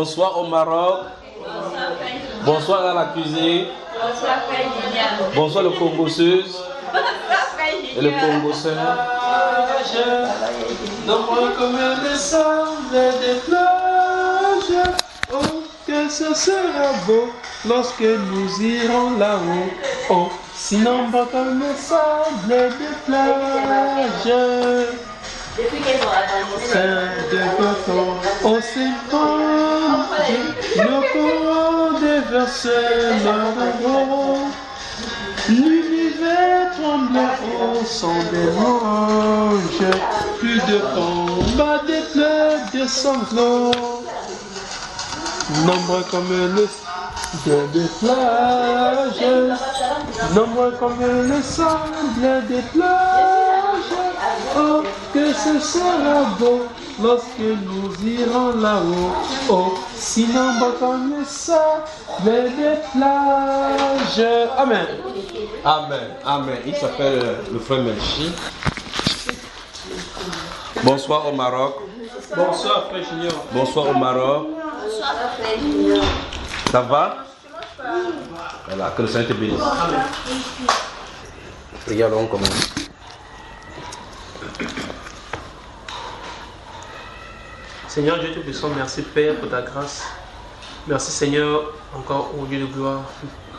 Bonsoir au Maroc. Bonsoir dans la cuisine. Bonsoir le Congo-Seuse. Et le Congo-Seul. Nombreux comme le sable des plages. Oh, que ce sera beau lorsque nous irons là-haut. Oh, si nombreux comme le sable des plages. Fin de coton, on s'éprend. Nos coraux déversent leur eau. L'univers tremble au son des anges. Plus de combats, des pleurs, des sanglots. Nombreux comme le sable des plages. Nombreux comme le sable des plages. Oh, que ce sera beau lorsque nous irons là-haut. Oh, si nombreux comme le sable des plages. Amen. Amen, amen. Il s'appelle le frère Melchi. Bonsoir au Maroc. Bonsoir, frère Junior. Bonsoir au Maroc. Bonsoir, frère Junior. Ça va? Voilà, que le Seigneur te bénisse. Regardons comment. Seigneur Dieu Tout-Puissant, merci Père pour ta grâce. Merci Seigneur, encore au Dieu de gloire,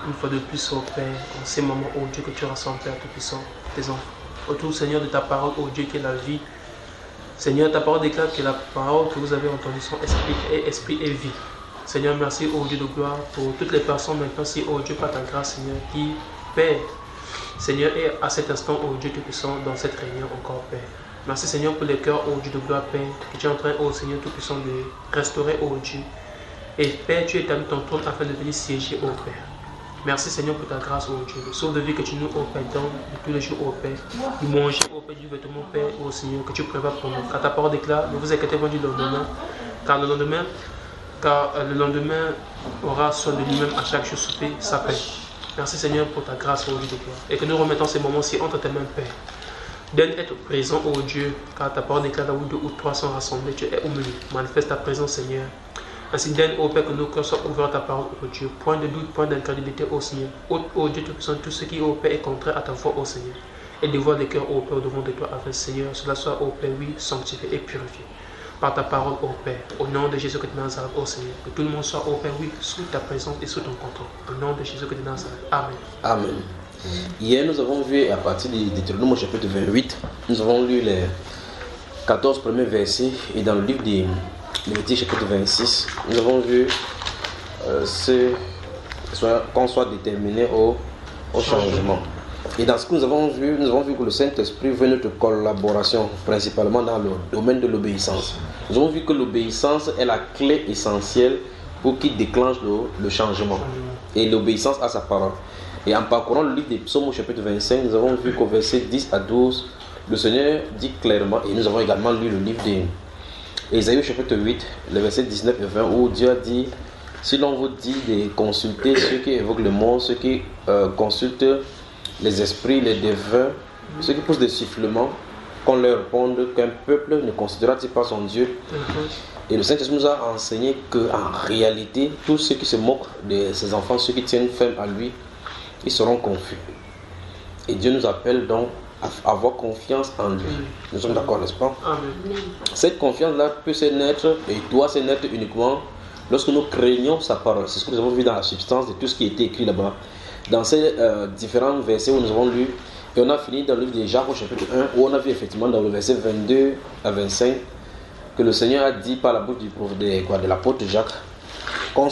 une fois de plus au Père, en ces moments, ô Dieu, que tu rassembles, Père Tout-Puissant, tes enfants. Autour Seigneur de ta parole, ô Dieu, qui est la vie. Seigneur, ta parole déclare que la parole que vous avez entendue sont esprit et vie. Seigneur, merci ô Dieu de gloire pour toutes les personnes maintenant, si ô Dieu, par ta grâce, Seigneur, qui Père, Seigneur, est à cet instant, ô Dieu Tout-Puissant, dans cette réunion encore, Père. Merci Seigneur pour les cœurs, ô Dieu de gloire, Père, que tu es en train, ô Seigneur Tout-Puissant, de restaurer, ô Dieu. Et Père, tu établis ton trône afin de venir siéger, ô Père. Merci Seigneur pour ta grâce, ô Dieu. Le sauve de vie que tu nous, ô Père, donnes de tous les jours, ô Père. Du manger, ô Père, du vêtement, Père, ô Seigneur, que tu prévois pour nous. Car ta parole déclare, ne vous inquiétez pas du lendemain, car le lendemain aura soin de lui-même à chaque jour souper sa paix. Merci Seigneur pour ta grâce, ô Dieu de gloire. Et que nous remettons ces moments-ci entre tes mains, Père. Donne être présent, ô Dieu, car ta parole déclare où 2 ou 3 sont rassemblés, tu es au milieu. Manifeste ta présence, Seigneur. Ainsi, donne, ô Père, que nos cœurs soient ouverts à ta parole, ô Dieu. Point de doute, point d'incrédulité, ô Seigneur. Ô Dieu, tout ce qui, ô Père, est contraire à ta foi, ô Seigneur. Et dévoile les cœurs, ô Père, devant de toi, afin, Seigneur, cela soit, ô Père, oui, sanctifié et purifié. Par ta parole, ô Père, au nom de Jésus que de Nazareth, ô Seigneur. Que tout le monde soit, ô Père, oui, sous ta présence et sous ton contrôle. Au nom de Jésus que de Nazareth. Amen. Amen. Hier, nous avons vu à partir de Deutéronome chapitre 28, nous avons lu les 14 premiers versets, et dans le livre de Lévitique chapitre 26, nous avons vu qu'on soit déterminé au changement. Et dans ce que nous avons vu que le Saint-Esprit veut notre collaboration, principalement dans le domaine de l'obéissance. Nous avons vu que l'obéissance est la clé essentielle pour qu'il déclenche le changement. Et l'obéissance à sa parole. Et en parcourant le livre des Psaumes au chapitre 25, nous avons vu qu'au verset 10 à 12, le Seigneur dit clairement, et nous avons également lu le livre d'Ésaïe au chapitre 8, le verset 19 et 20, où Dieu a dit, si l'on vous dit de consulter ceux qui évoquent le monde, ceux qui consultent les esprits, les devins, ceux qui poussent des sifflements, qu'on leur réponde qu'un peuple ne considérera-t-il pas son Dieu. Et le Saint-Esprit nous a enseigné qu'en réalité, tous ceux qui se moquent de ses enfants, ceux qui tiennent ferme à lui, ils seront confus. Et Dieu nous appelle donc à avoir confiance en lui. Nous sommes d'accord, n'est-ce pas? Amen. Cette confiance-là peut se naître et doit se naître uniquement lorsque nous craignons sa parole. C'est ce que nous avons vu dans la substance de tout ce qui a été écrit là-bas. Dans ces différents versets où nous avons lu, et on a fini dans le livre de Jacques au chapitre 1, où on a vu effectivement dans le verset 22 à 25 que le Seigneur a dit par la bouche de l'apôtre Jacques qu'on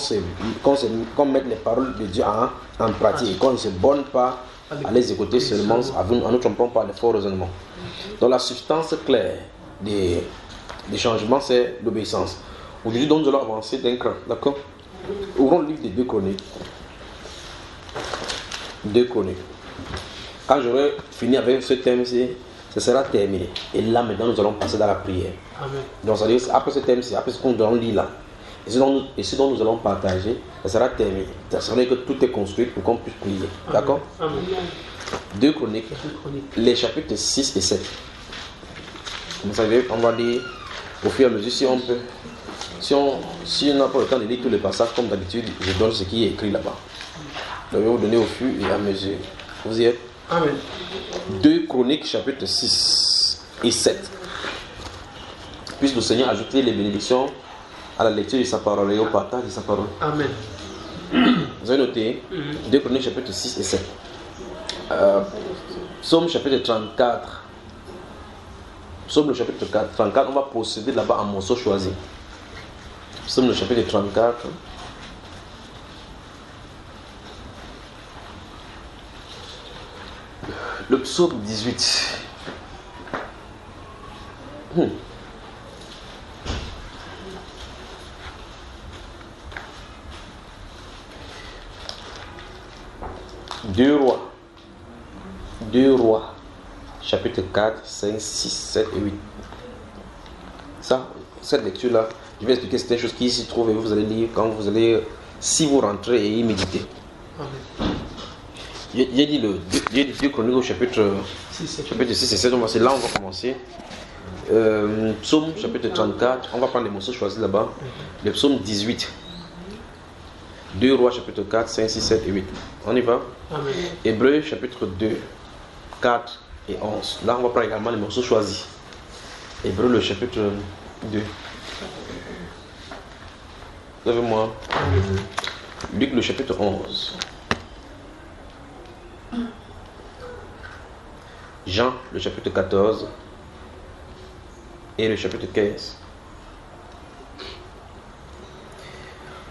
mette les paroles de Dieu en pratique et qu'on ne se borne pas à les écouter seulement en ne trompant pas les faux raisonnements. Donc la substance claire des changements, c'est l'obéissance. Aujourd'hui, donc, nous allons avancer d'un cran, d'accord? Ouvrons le livre des 2 Chroniques. 2 Chroniques. Quand j'aurai fini avec ce thème-ci, ce sera terminé. Et là, maintenant, nous allons passer dans la prière. Amen. Donc, ça veut dire, après ce thème-ci, après ce qu'on doit lire là, et ce dont nous allons partager, ça sera terminé. Ça veut dire que tout est construit pour qu'on puisse prier. D'accord? Amen. 2 Chroniques, les chapitres 6 et 7. Vous savez, on va lire au fur et à mesure si on peut Si on n'a pas le temps de lire tous les passages, comme d'habitude, je donne ce qui est écrit là-bas. Je vais vous donner au fur et à mesure. Vous y êtes? Amen. 2 Chroniques, chapitre 6 et 7. Puisse le Seigneur ajouter les bénédictions à la lecture de sa parole et au partage de sa parole. Amen. Vous avez noté 2 Chroniques, chapitre 6 et 7. Psaume chapitre 34. Psaume le chapitre 34, on va procéder là-bas en morceaux choisis. Psaume le chapitre 34. Le psaume 18. Deux rois, chapitre 4, 5, 6, 7 et 8. Ça, cette lecture-là, je vais expliquer certaines choses qui s'y trouvent et vous allez lire quand vous allez, si vous rentrez et y méditer. Amen. J'ai dit le 2 Chroniques au chapitre 6 et 7, c'est là où on va commencer. Psaume chapitre 34, on va prendre les morceaux choisis là-bas. Le psaume 18. 2 Rois chapitre 4, 5, 6, 7 et 8. On y va? Amen. Hébreux chapitre 2, 4 et 11. Là, on va prendre également les morceaux choisis. Hébreux le chapitre 2. Levez-moi. Luc le chapitre 11. Jean le chapitre 14 et le chapitre 15.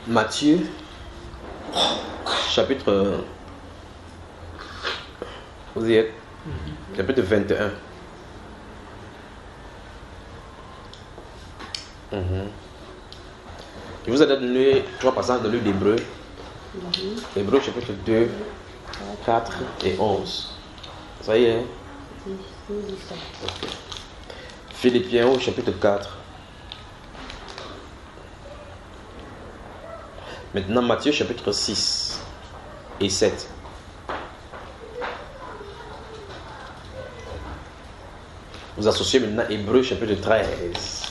Matthieu chapitre vous y êtes, chapitre 21. Je vous ai donné 3 passages de livre d'Hébreux. Hébreux chapitre 2, 4 et 11. Ça y est. Okay. Philippiens au chapitre 4. Maintenant Matthieu chapitre 6 et 7. Vous associez maintenant Hébreux chapitre 13.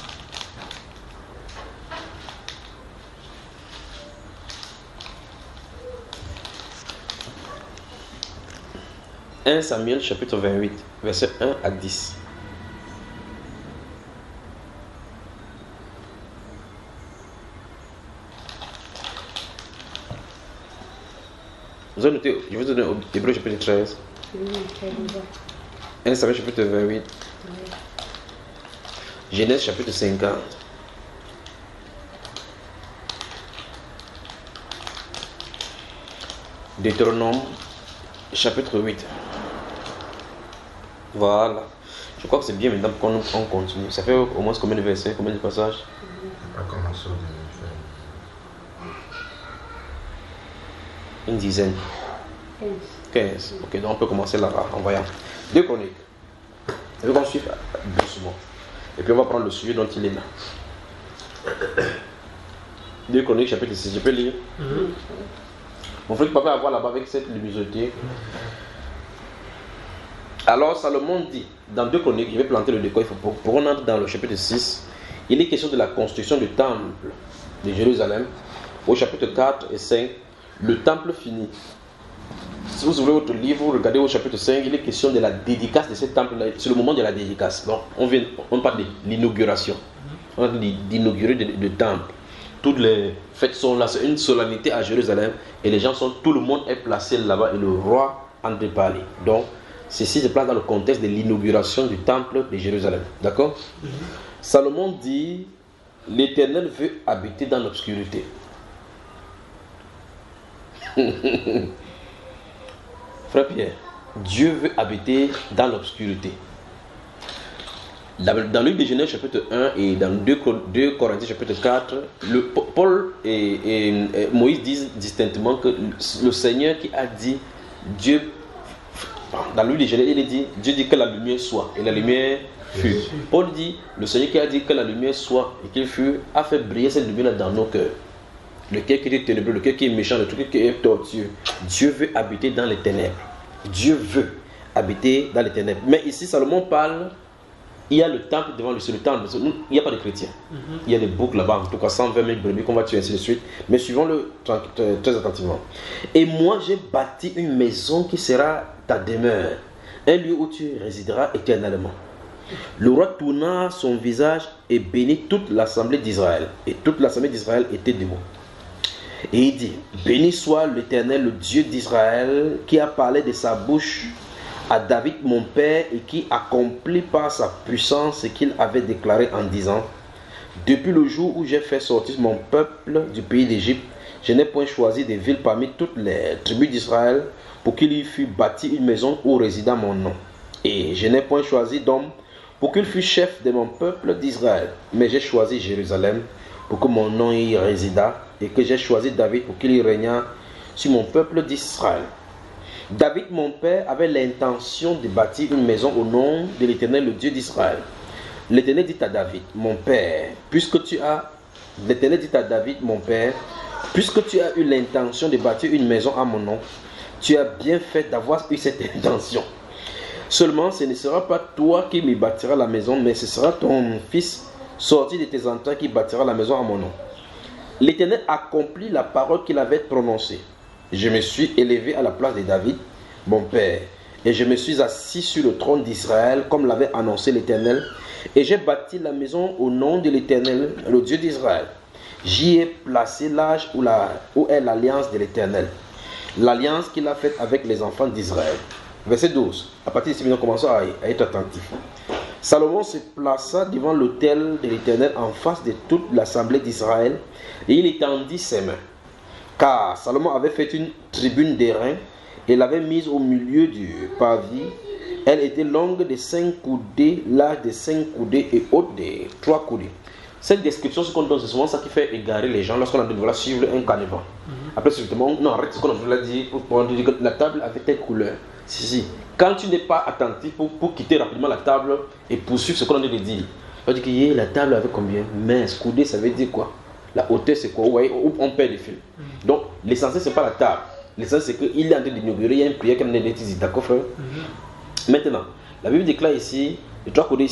« 1 Samuel chapitre 28, verset 1 à 10. Vous avez noté, je vous donne Hébreux chapitre 13. 1 Samuel chapitre 28. Genèse chapitre 50. Deutéronome chapitre 8. Voilà. Je crois que c'est bien maintenant qu'on continue. Ça fait au moins combien de versets, combien de passages? À commencer de faire. Une dizaine. 15. Ok, donc on peut commencer là en voyant. 2 Chroniques. Je vais qu'on suive doucement. Et puis on va prendre le sujet dont il est là. 2 Chroniques chapitre 6. Je peux lire? Mon frère, papa, avoir là-bas avec cette luminosité. Alors Salomon dit, dans 2 Chroniques, je vais planter le décor, pour on entre dans le chapitre 6, il est question de la construction du temple de Jérusalem. Au chapitre 4 et 5, le temple fini. Si vous ouvrez votre livre, vous regardez au chapitre 5, il est question de la dédicace de ce temple-là. C'est le moment de la dédicace. Donc, on parle de l'inauguration. On parle d'inaugurer le temple. Toutes les fêtes sont là, c'est une solennité à Jérusalem. Et les gens sont, tout le monde est placé là-bas et le roi en train de parler. Donc, ceci se place dans le contexte de l'inauguration du temple de Jérusalem. D'accord? Salomon dit, l'Éternel veut habiter dans l'obscurité. Frère Pierre, Dieu veut habiter dans l'obscurité. Dans le livre de Genèse chapitre 1 et dans 2 Corinthiens chapitre 4, Paul et Moïse disent distinctement que le Seigneur qui a dit, Dieu, dans le livre de Genèse, il dit, Dieu dit que la lumière soit, et la lumière fut. Paul dit, le Seigneur qui a dit que la lumière soit et qu'il fut, a fait briller cette lumière dans nos cœurs. Le cœur qui est ténébreux, le cœur qui est méchant, le cœur qui est tortueux. Dieu veut habiter dans les ténèbres. Dieu veut habiter dans les ténèbres. Mais ici, Salomon parle, il y a le temple devant lui, c'est le temple. Il n'y a pas de chrétiens. Il y a des boucs là-bas, en tout cas 120 000 brebis qu'on va tuer, ainsi de suite. Mais suivons-le très attentivement. Et moi, j'ai bâti une maison qui sera ta demeure, un lieu où tu résideras éternellement. Le roi tourna son visage et bénit toute l'assemblée d'Israël. Et toute l'assemblée d'Israël était debout. Et il dit, béni soit l'Éternel, le Dieu d'Israël, qui a parlé de sa bouche à David mon père et qui accomplit par sa puissance ce qu'il avait déclaré en disant, depuis le jour où j'ai fait sortir mon peuple du pays d'Égypte, je n'ai point choisi des villes parmi toutes les tribus d'Israël pour qu'il y fût bâti une maison où résida mon nom. Et je n'ai point choisi d'homme pour qu'il fût chef de mon peuple d'Israël, mais j'ai choisi Jérusalem pour que mon nom y résida, et que j'ai choisi David pour qu'il y régnât sur mon peuple d'Israël. David, mon père, avait l'intention de bâtir une maison au nom de l'Éternel, le Dieu d'Israël. L'Éternel dit à David, mon père, puisque tu as eu l'intention de bâtir une maison à mon nom, tu as bien fait d'avoir eu cette intention. Seulement, ce ne sera pas toi qui me bâtiras la maison, mais ce sera ton fils sorti de tes entrailles qui bâtira la maison à mon nom. L'Éternel accomplit la parole qu'il avait prononcée. Je me suis élevé à la place de David, mon père, et je me suis assis sur le trône d'Israël, comme l'avait annoncé l'Éternel, et j'ai bâti la maison au nom de l'Éternel, le Dieu d'Israël. J'y ai placé l'âge où est l'alliance de l'Éternel, l'alliance qu'il a faite avec les enfants d'Israël. Verset 12. À partir d'ici, nous commençons à être attentifs. Salomon se plaça devant l'autel de l'Éternel en face de toute l'assemblée d'Israël, et il étendit ses mains. Car Salomon avait fait une tribune d'airain et l'avait mise au milieu du parvis. Elle était longue de 5 coudées, large de 5 coudées et haute de 3 coudées. Cette description, ce qu'on donne, c'est souvent ça qui fait égarer les gens lorsqu'on a de suivre un carnivore. Après, justement, non, arrête ce qu'on a dit pour dire que la table avait telle couleur. Si. Quand tu n'es pas attentif pour quitter rapidement la table et poursuivre ce qu'on a dit, on dit que la table avait combien? Mince, coudée, ça veut dire quoi? La hauteur, c'est quoi? Vous voyez, on perd les fils. Donc, l'essentiel, ce n'est pas la table. L'essentiel, c'est qu'il est en train d'inaugurer. Il y a une prière qui est en train d'être ici. D'accord, frère? Maintenant, la Bible déclare ici, les 3 coudées,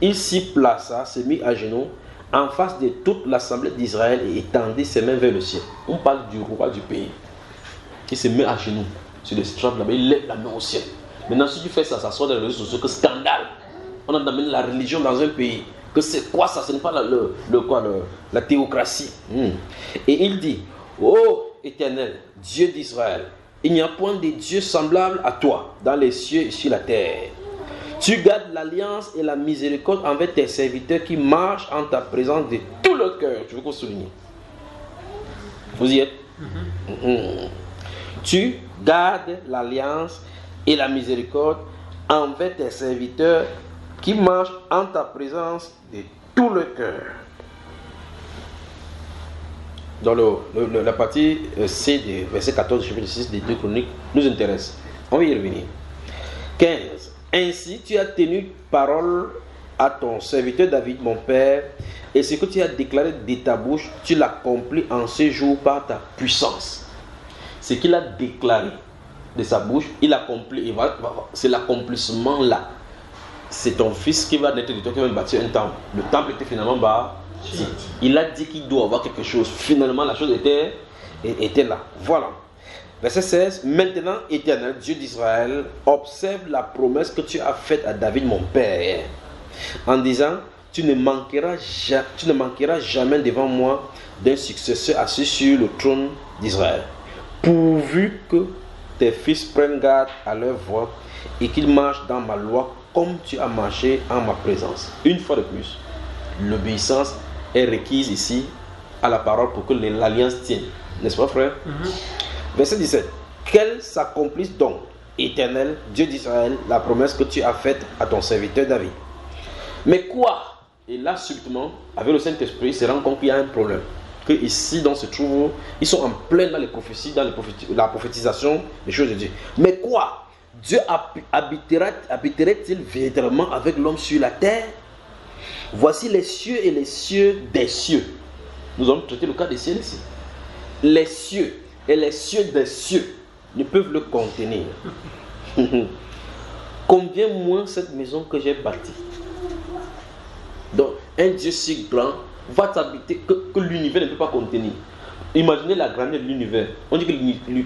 il s'y plaça, s'est mis à genoux, en face de toute l'assemblée d'Israël et étendit ses mains vers le ciel. On parle du roi du pays qui se met à genoux sur le strap là-bas, il lève la main au ciel. Maintenant, si tu fais ça, ça sort dans les réseaux sociaux, que scandale. On a amené la religion dans un pays. Que c'est quoi ça? Ce n'est pas la théocratie. Et il dit, ô Éternel, Dieu d'Israël, il n'y a point de Dieu semblable à toi dans les cieux et sur la terre. Tu gardes l'alliance et la miséricorde envers tes serviteurs qui marchent en ta présence de tout leur cœur. Je veux qu'on souligne. Vous y êtes? Tu gardes l'alliance et la miséricorde envers tes serviteurs qui marchent en ta présence de tout le cœur. Dans la partie C du verset 14 chapitre 6 des 2 Chroniques nous intéresse. On va y revenir. 15. Ainsi tu as tenu parole à ton serviteur David mon père, et ce que tu as déclaré de ta bouche, tu l'accomplis en ce jour par ta puissance. Ce qu'il a déclaré de sa bouche, il accomplit. C'est l'accomplissement là. C'est ton fils qui va naître de toi qui va bâtir un temple. Le temple était finalement bâti. Il a dit qu'il doit avoir quelque chose. Finalement, la chose était là. Voilà. Verset 16. Maintenant, Éternel, Dieu d'Israël, observe la promesse que tu as faite à David, mon père, en disant, tu ne manqueras jamais devant moi d'un successeur assis sur le trône d'Israël, pourvu que tes fils prennent garde à leur voix et qu'ils marchent dans ma loi comme tu as marché en ma présence. Une fois de plus, l'obéissance est requise ici à la parole pour que l'alliance tienne. N'est-ce pas, frère? Verset 17. Qu'elle s'accomplisse donc, Éternel, Dieu d'Israël, la promesse que tu as faite à ton serviteur David. Mais quoi? Et là, subitement, avec le Saint-Esprit, il se rend compte qu'il y a un problème. Que ici, dans ce trou, ils sont en plein dans les prophéties, dans la prophétisation des choses de Dieu. Mais quoi? Dieu habiterait-il véritablement avec l'homme sur la terre? Voici les cieux et les cieux des cieux. Nous allons traiter le cas des cieux ici. Les cieux et les cieux des cieux ne peuvent le contenir. Combien moins cette maison que j'ai bâtie? Donc, un Dieu si grand va t'habiter que l'univers ne peut pas contenir. Imaginez la grandeur de l'univers. On dit que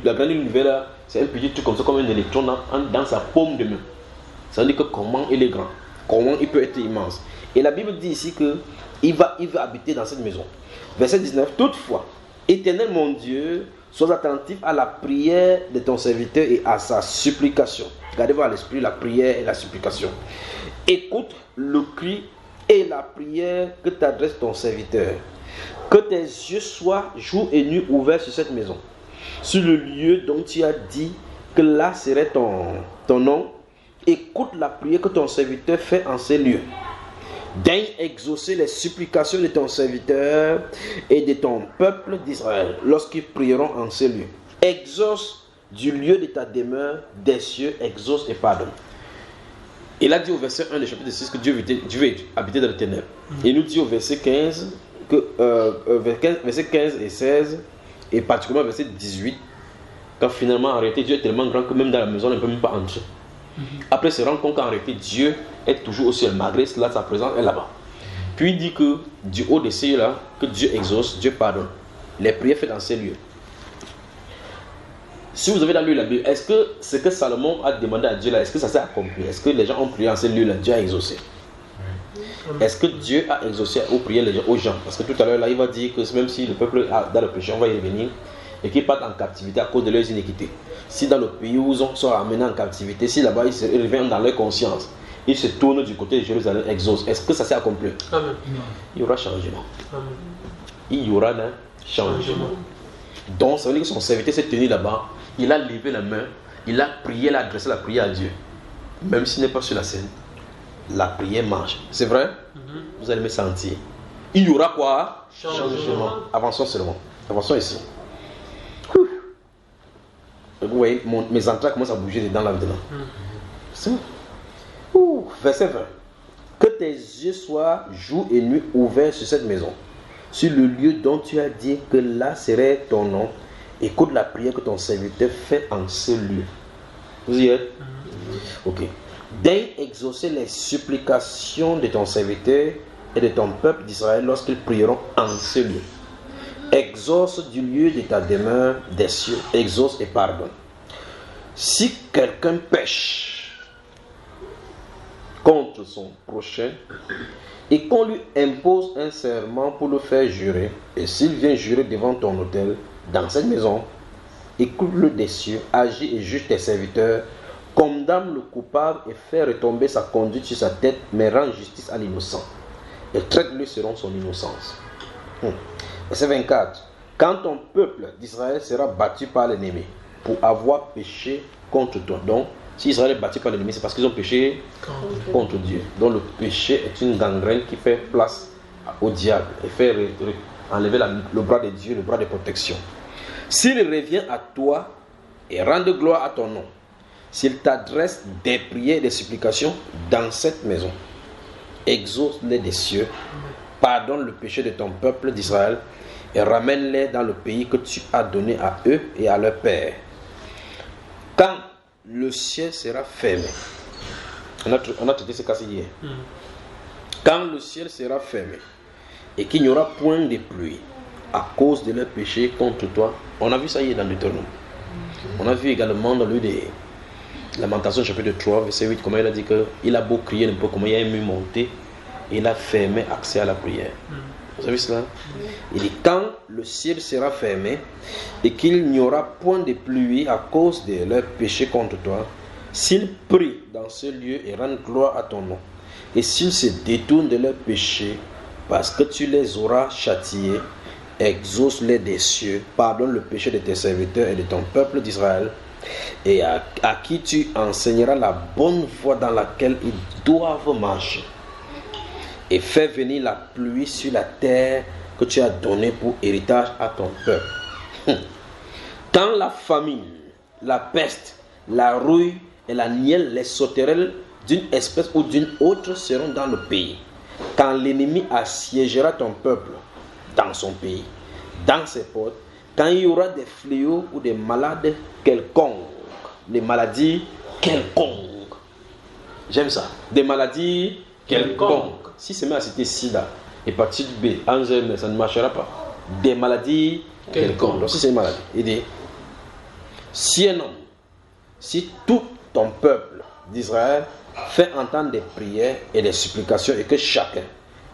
la grandeur de l'univers, là, c'est un petit truc comme ça, comme un électron dans sa paume de main. Ça veut dire que comment il est grand, comment il peut être immense. Et la Bible dit ici qu'il va habiter dans cette maison. Verset 19. Toutefois, Éternel mon Dieu, sois attentif à la prière de ton serviteur et à sa supplication. Gardez-vous à l'esprit la prière et la supplication. Écoute le cri et la prière que t'adresse ton serviteur. Que tes yeux soient jour et nuit ouverts sur cette maison, sur le lieu dont tu as dit que là serait ton nom. Écoute la prière que ton serviteur fait en ces lieux. Daigne exaucer les supplications de ton serviteur et de ton peuple d'Israël lorsqu'ils prieront en ces lieux. Exauce du lieu de ta demeure des cieux, exauce et pardonne. Il a dit au verset 1 du chapitre 6 que Dieu veut habiter dans les ténèbres. Il nous dit au verset 15, verset 15 et 16, et particulièrement verset 18, quand finalement en réalité Dieu est tellement grand que même dans la maison on ne peut même pas entrer. Après se rendre compte qu'en réalité Dieu est toujours au ciel, malgré cela sa présence est là-bas. Puis il dit que du haut des cieux là, que Dieu exauce, Dieu pardonne. Les prières faites dans ces lieux. Si vous avez lu la Bible, est-ce que ce que Salomon a demandé à Dieu là, est-ce que ça s'est accompli? Est-ce que les gens ont prié en ces lieux là, Dieu a exaucé? Est-ce que Dieu a exaucé aux prières aux gens? Parce que tout à l'heure là, il va dire que même si le peuple a dans le péché, on va y revenir, et qu'ils partent en captivité à cause de leurs iniquités. Si dans le pays où ils sont amenés en captivité, si là-bas ils reviennent dans leur conscience, ils se tournent du côté de Jérusalem, exaucent. Est-ce que ça s'est accompli? Amen. Il y aura changement. Amen. Il y aura un changement. Donc ça veut dire que son serviteur s'est tenu là-bas, il a levé la main, il a prié, il a adressé la prière à Dieu. Même s'il n'est pas sur la scène, la prière marche. C'est vrai? Vous allez me sentir. Il y aura quoi? Changement. Avançons seulement. Avançons ici. Vous voyez, mes entrailles commencent à bouger dedans là maintenant. Verset 20. Que tes yeux soient jour et nuit ouverts sur cette maison, sur le lieu dont tu as dit que là serait ton nom. Écoute la prière que ton serviteur fait en ce lieu. Vous y êtes? Ok. Daigne exaucer les supplications de ton serviteur et de ton peuple d'Israël lorsqu'ils prieront en ce lieu. Exauce du lieu de ta demeure des cieux, exauce et pardonne. Si quelqu'un pêche contre son prochain et qu'on lui impose un serment pour le faire jurer, et s'il vient jurer devant ton autel dans cette maison, écoute-le des cieux, agis et juge tes serviteurs, condamne le coupable et fais retomber sa conduite sur sa tête, mais rend justice à l'innocent et traite-le selon son innocence. Verset 24. Quand ton peuple d'Israël sera battu par l'ennemi pour avoir péché contre toi. Donc, si Israël est battu par l'ennemi, c'est parce qu'ils ont péché contre Dieu. Donc, le péché est une gangrène qui fait place au diable et fait enlever le bras de Dieu, le bras de protection. S'il revient à toi et rend gloire à ton nom, s'il t'adresse des prières et des supplications dans cette maison, exauce-les des cieux, pardonne le péché de ton peuple d'Israël et ramène-les dans le pays que tu as donné à eux et à leur père. Quand le ciel sera fermé, on a traité ce cas hier. Quand le ciel sera fermé et qu'il n'y aura point de pluie à cause de leur péché contre toi, on a vu ça hier dans Deutéronome. On a vu également dans le des Lamentations chapitre 3 verset 8 comment il a dit qu'il a beau crier un peu, comment il a aimé monter, et il a fermé accès à la prière. Vous avez vu cela? Il dit quand le ciel sera fermé et qu'il n'y aura point de pluie à cause de leur péché contre toi, s'ils prient dans ce lieu et rendent gloire à ton nom, et s'ils se détournent de leur péché parce que tu les auras châtiés, exauce-les des cieux, pardonne le péché de tes serviteurs et de ton peuple d'Israël, et à qui tu enseigneras la bonne voie dans laquelle ils doivent marcher, et fais venir la pluie sur la terre que tu as donnée pour héritage à ton peuple. Quand la famine, la peste, la rouille et la nielle, les sauterelles d'une espèce ou d'une autre seront dans le pays, quand l'ennemi assiégera ton peuple dans son pays, dans ses portes, quand il y aura des fléaux ou des malades quelconques, des maladies quelconques, j'aime ça, des maladies quelconques. Si c'est même à citer sida, hépatite B, Alzheimer, ça ne marchera pas. Des maladies quelconques. Donc si c'est une maladie, il dit, si un homme, si tout ton peuple d'Israël fait entendre des prières et des supplications et que chacun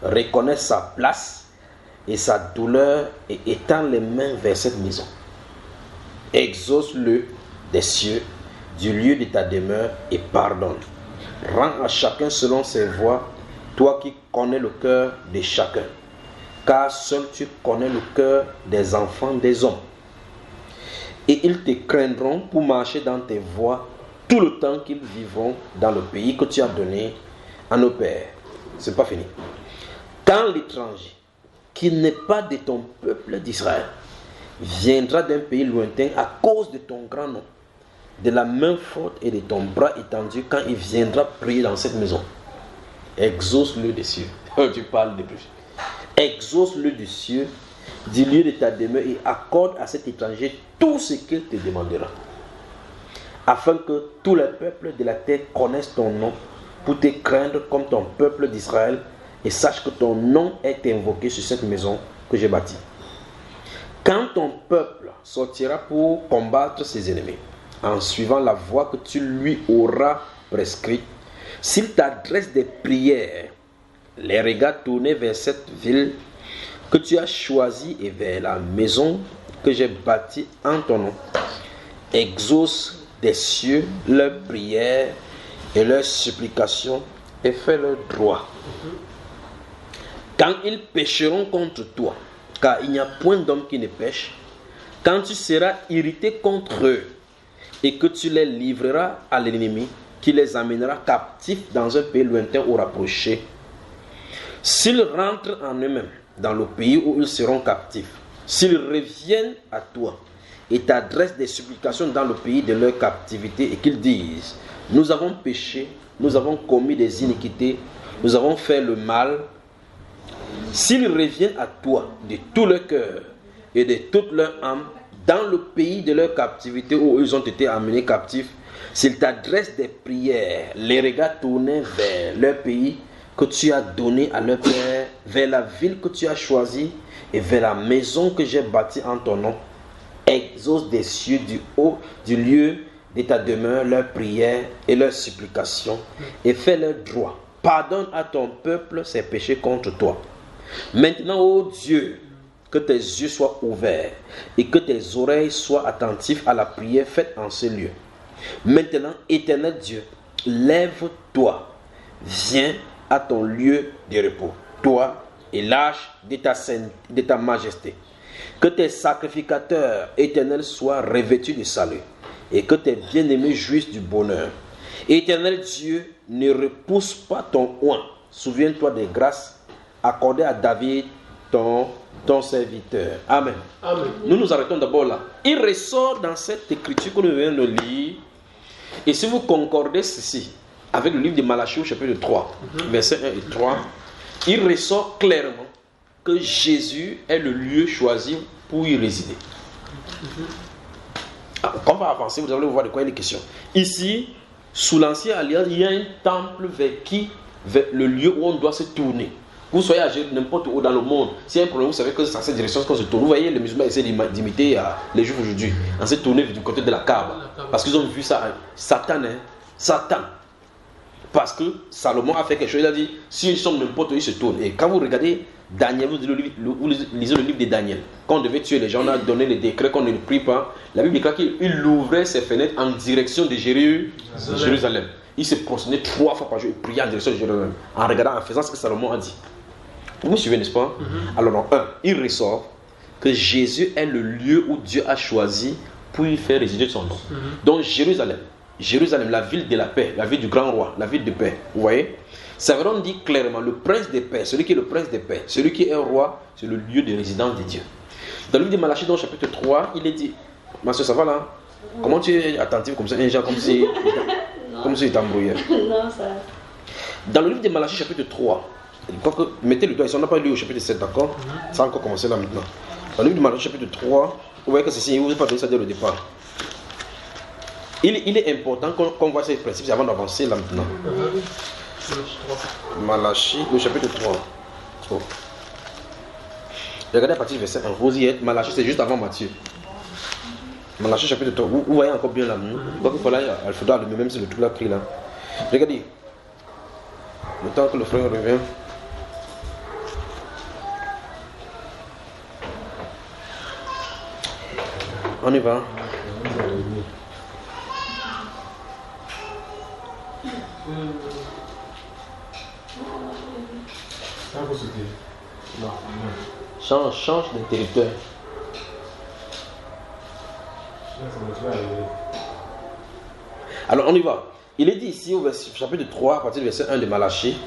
reconnaît sa place et sa douleur et étend les mains vers cette maison, exauce-le des cieux, du lieu de ta demeure et pardonne. Rends à chacun selon ses voies, toi qui connais le cœur de chacun, car seul tu connais le cœur des enfants des hommes. Et ils te craindront pour marcher dans tes voies tout le temps qu'ils vivront dans le pays que tu as donné à nos pères. C'est pas fini. Quand l'étranger, qui n'est pas de ton peuple d'Israël, viendra d'un pays lointain à cause de ton grand nom, de la main forte et de ton bras étendu, quand il viendra prier dans cette maison, exauce-le des cieux. Tu parles de plus. Exauce-le du cieux, du lieu de ta demeure, et accorde à cet étranger tout ce qu'il te demandera, afin que tous les peuples de la terre connaissent ton nom, pour te craindre comme ton peuple d'Israël, et sache que ton nom est invoqué sur cette maison que j'ai bâtie. Quand ton peuple sortira pour combattre ses ennemis, en suivant la voie que tu lui auras prescrite, s'il t'adresse des prières, les regards tournés vers cette ville que tu as choisie et vers la maison que j'ai bâtie en ton nom, exauce des cieux leurs prières et leurs supplications et fais leur droit. Quand ils pécheront contre toi, car il n'y a point d'homme qui ne pêche, quand tu seras irrité contre eux et que tu les livreras à l'ennemi, qui les amènera captifs dans un pays lointain ou rapproché, s'ils rentrent en eux-mêmes dans le pays où ils seront captifs, s'ils reviennent à toi et t'adressent des supplications dans le pays de leur captivité et qu'ils disent, nous avons péché, nous avons commis des iniquités, nous avons fait le mal, s'ils reviennent à toi de tout leur cœur et de toute leur âme dans le pays de leur captivité où ils ont été amenés captifs, s'ils t'adressent des prières, les regards tournés vers leur pays que tu as donné à leur père, vers la ville que tu as choisie et vers la maison que j'ai bâtie en ton nom, exauce des cieux du haut du lieu de ta demeure leurs prières et leurs supplications et fais leur droit. Pardonne à ton peuple ses péchés contre toi. Maintenant, ô Dieu, que tes yeux soient ouverts et que tes oreilles soient attentives à la prière faite en ce lieu. Maintenant, éternel Dieu, lève-toi, viens à ton lieu de repos, toi et l'arche de ta majesté. Que tes sacrificateurs éternels soient revêtus de salut et que tes bien-aimés jouissent du bonheur. Éternel Dieu, ne repousse pas ton oint. Souviens-toi des grâces accordées à David, ton serviteur. Amen. Amen. Nous nous arrêtons d'abord là. Il ressort dans cette écriture que nous venons de lire. Et si vous concordez ceci avec le livre de Malachie au chapitre 3, versets 1 et 3, il ressort clairement que Jésus est le lieu choisi pour y résider. Quand on va avancer, vous allez voir de quoi il est question. Ici, sous l'ancienne alliance, il y a un temple vers le lieu où on doit se tourner. Vous soyez âgé n'importe où dans le monde, s'il y a un problème, vous savez que c'est dans cette direction qu'on se tourne. Vous voyez, les musulmans essaient d'imiter les juifs aujourd'hui, en se tournant du côté de la Kaaba. Parce qu'ils ont vu ça, Satan. Parce que Salomon a fait quelque chose, il a dit, si ils sont n'importe où, ils se tournent. Et quand vous regardez Daniel, vous lisez le livre de Daniel. Quand on devait tuer les gens, on a donné les décrets qu'on ne prie pas. La Bible déclare qu'il ouvrait ses fenêtres en direction de Jérusalem. Il se prosternait 3 fois par jour et priait en direction de Jérusalem, en regardant, en faisant ce que Salomon a dit. Vous me suivez, n'est-ce pas? Alors, il ressort que Jésus est le lieu où Dieu a choisi pour y faire résider son nom. Donc, Jérusalem, la ville de la paix, la ville du grand roi, la ville de paix. Vous voyez? Ça veut dire clairement, le prince de paix, celui qui est le prince de paix, celui qui est roi, c'est le lieu de résidence de Dieu. Dans le livre de Malachie, dans le chapitre 3, il est dit, ma soeur, ça va là? Comment tu es attentif comme ça, un genre comme si il t'embrouillait? Non, ça. Dans le livre de Malachie, chapitre 3, mettez le doigt ici, on n'a pas lu au chapitre 7, d'accord? Ça a encore commencé là maintenant. Dans le livre de Malachie, chapitre 3, vous voyez que ceci, vous n'avez pas donné ça dès le départ. Il est important qu'on voit ces principes avant d'avancer là maintenant. Malachie, le chapitre 3. Oh. Regardez à partir du verset 1. Vous y êtes. Malachie, c'est juste avant Matthieu. Malachie, chapitre 3. Vous voyez encore bien là. Il faudra allumer, même si le truc là crie là. Regardez. Le temps que le frère revient. On y va. Change d'interrupteur. Alors on y va. Il est dit ici au chapitre 3, à partir du verset 1 de Malachie: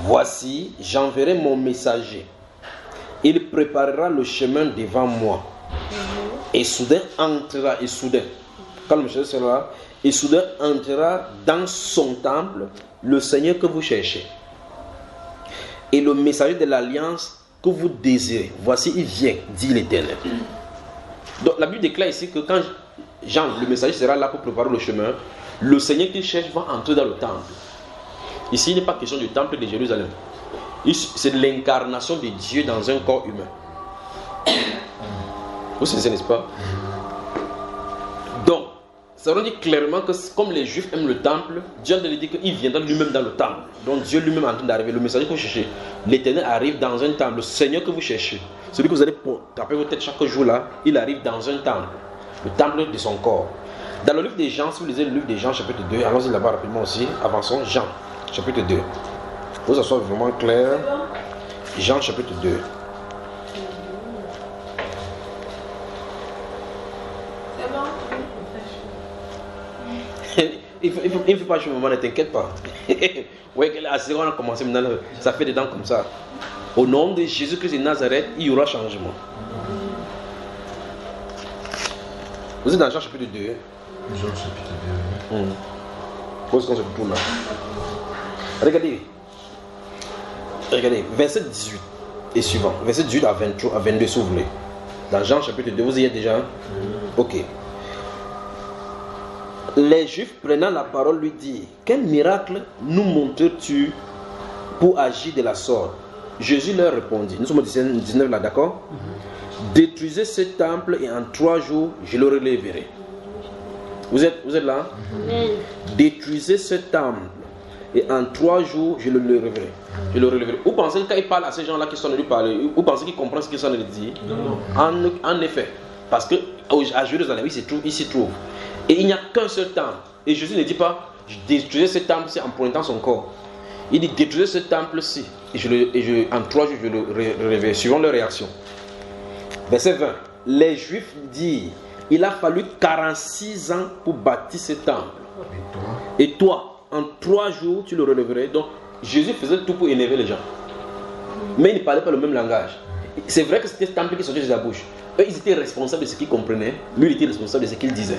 voici, j'enverrai mon messager. Il préparera le chemin devant moi. Et soudain entrera, quand le messager sera là, et soudain entrera dans son temple le Seigneur que vous cherchez. Et le messager de l'alliance que vous désirez. Voici, il vient, dit l'Éternel. Donc la Bible déclare ici que quand Jean, le messager, sera là pour préparer le chemin, le Seigneur qu'il cherche va entrer dans le temple. Ici, il n'est pas question du temple de Jérusalem. C'est l'incarnation de Dieu dans un corps humain. Vous savez, n'est-ce pas? Donc, ça veut dire clairement que comme les Juifs aiment le temple, Dieu a dit qu'il viendra lui-même dans le temple. Donc Dieu lui-même est en train d'arriver. Le messager que vous cherchez, l'Éternel arrive dans un temple. Le Seigneur que vous cherchez, celui que vous allez taper vos têtes chaque jour là, il arrive dans un temple. Le temple de son corps. Dans le livre des Jean, si vous lisez le livre des Jean chapitre 2, allons-y là-bas rapidement aussi, avançons. Jean chapitre 2. Pour que ça soit vraiment clair. Jean chapitre 2. Il ne faut pas jouer, maman, ne t'inquiète pas. Oui, on a commencé maintenant, ça fait des dents comme ça. Au nom de Jésus-Christ de Nazareth, il y aura changement. Vous êtes dans Jean chapitre 2. Jean chapitre 2. Où est-ce qu'on se trouve là? Regardez. Regardez, verset 18 et suivant. Verset 18 à 23, à 22, si vous voulez. Dans Jean chapitre 2, vous y êtes déjà? Ok. Les Juifs prenant la parole lui dirent: quel miracle nous montres-tu pour agir de la sorte? Jésus leur répondit, nous sommes au 19 là, d'accord? Détruisez ce temple et en 3 jours je le relèverai. Vous êtes là? Détruisez ce temple et en 3 jours je le relèverai. Vous pensez que quand il parle à ces gens là qui sont venus lui parler, vous pensez qu'ils comprennent ce qu'ils sont en train de dire? En effet, parce que à Jérusalem il s'y trouve. Et il n'y a qu'un seul temple. Et Jésus ne dit pas détruisez ce temple-ci en pointant son corps. Il dit détruisez ce temple-ci. Et en 3 jours, je le relèverai, suivant leur réaction. Verset 20. Les Juifs disent: il a fallu 46 ans pour bâtir ce temple. Et toi, en 3 jours, tu le relèverais. Donc, Jésus faisait tout pour énerver les gens. Mais il ne parlait pas le même langage. C'est vrai que c'était ce temple qui sortait de sa bouche. Eux, ils étaient responsables de ce qu'ils comprenaient. Lui, il était responsable de ce qu'il disait.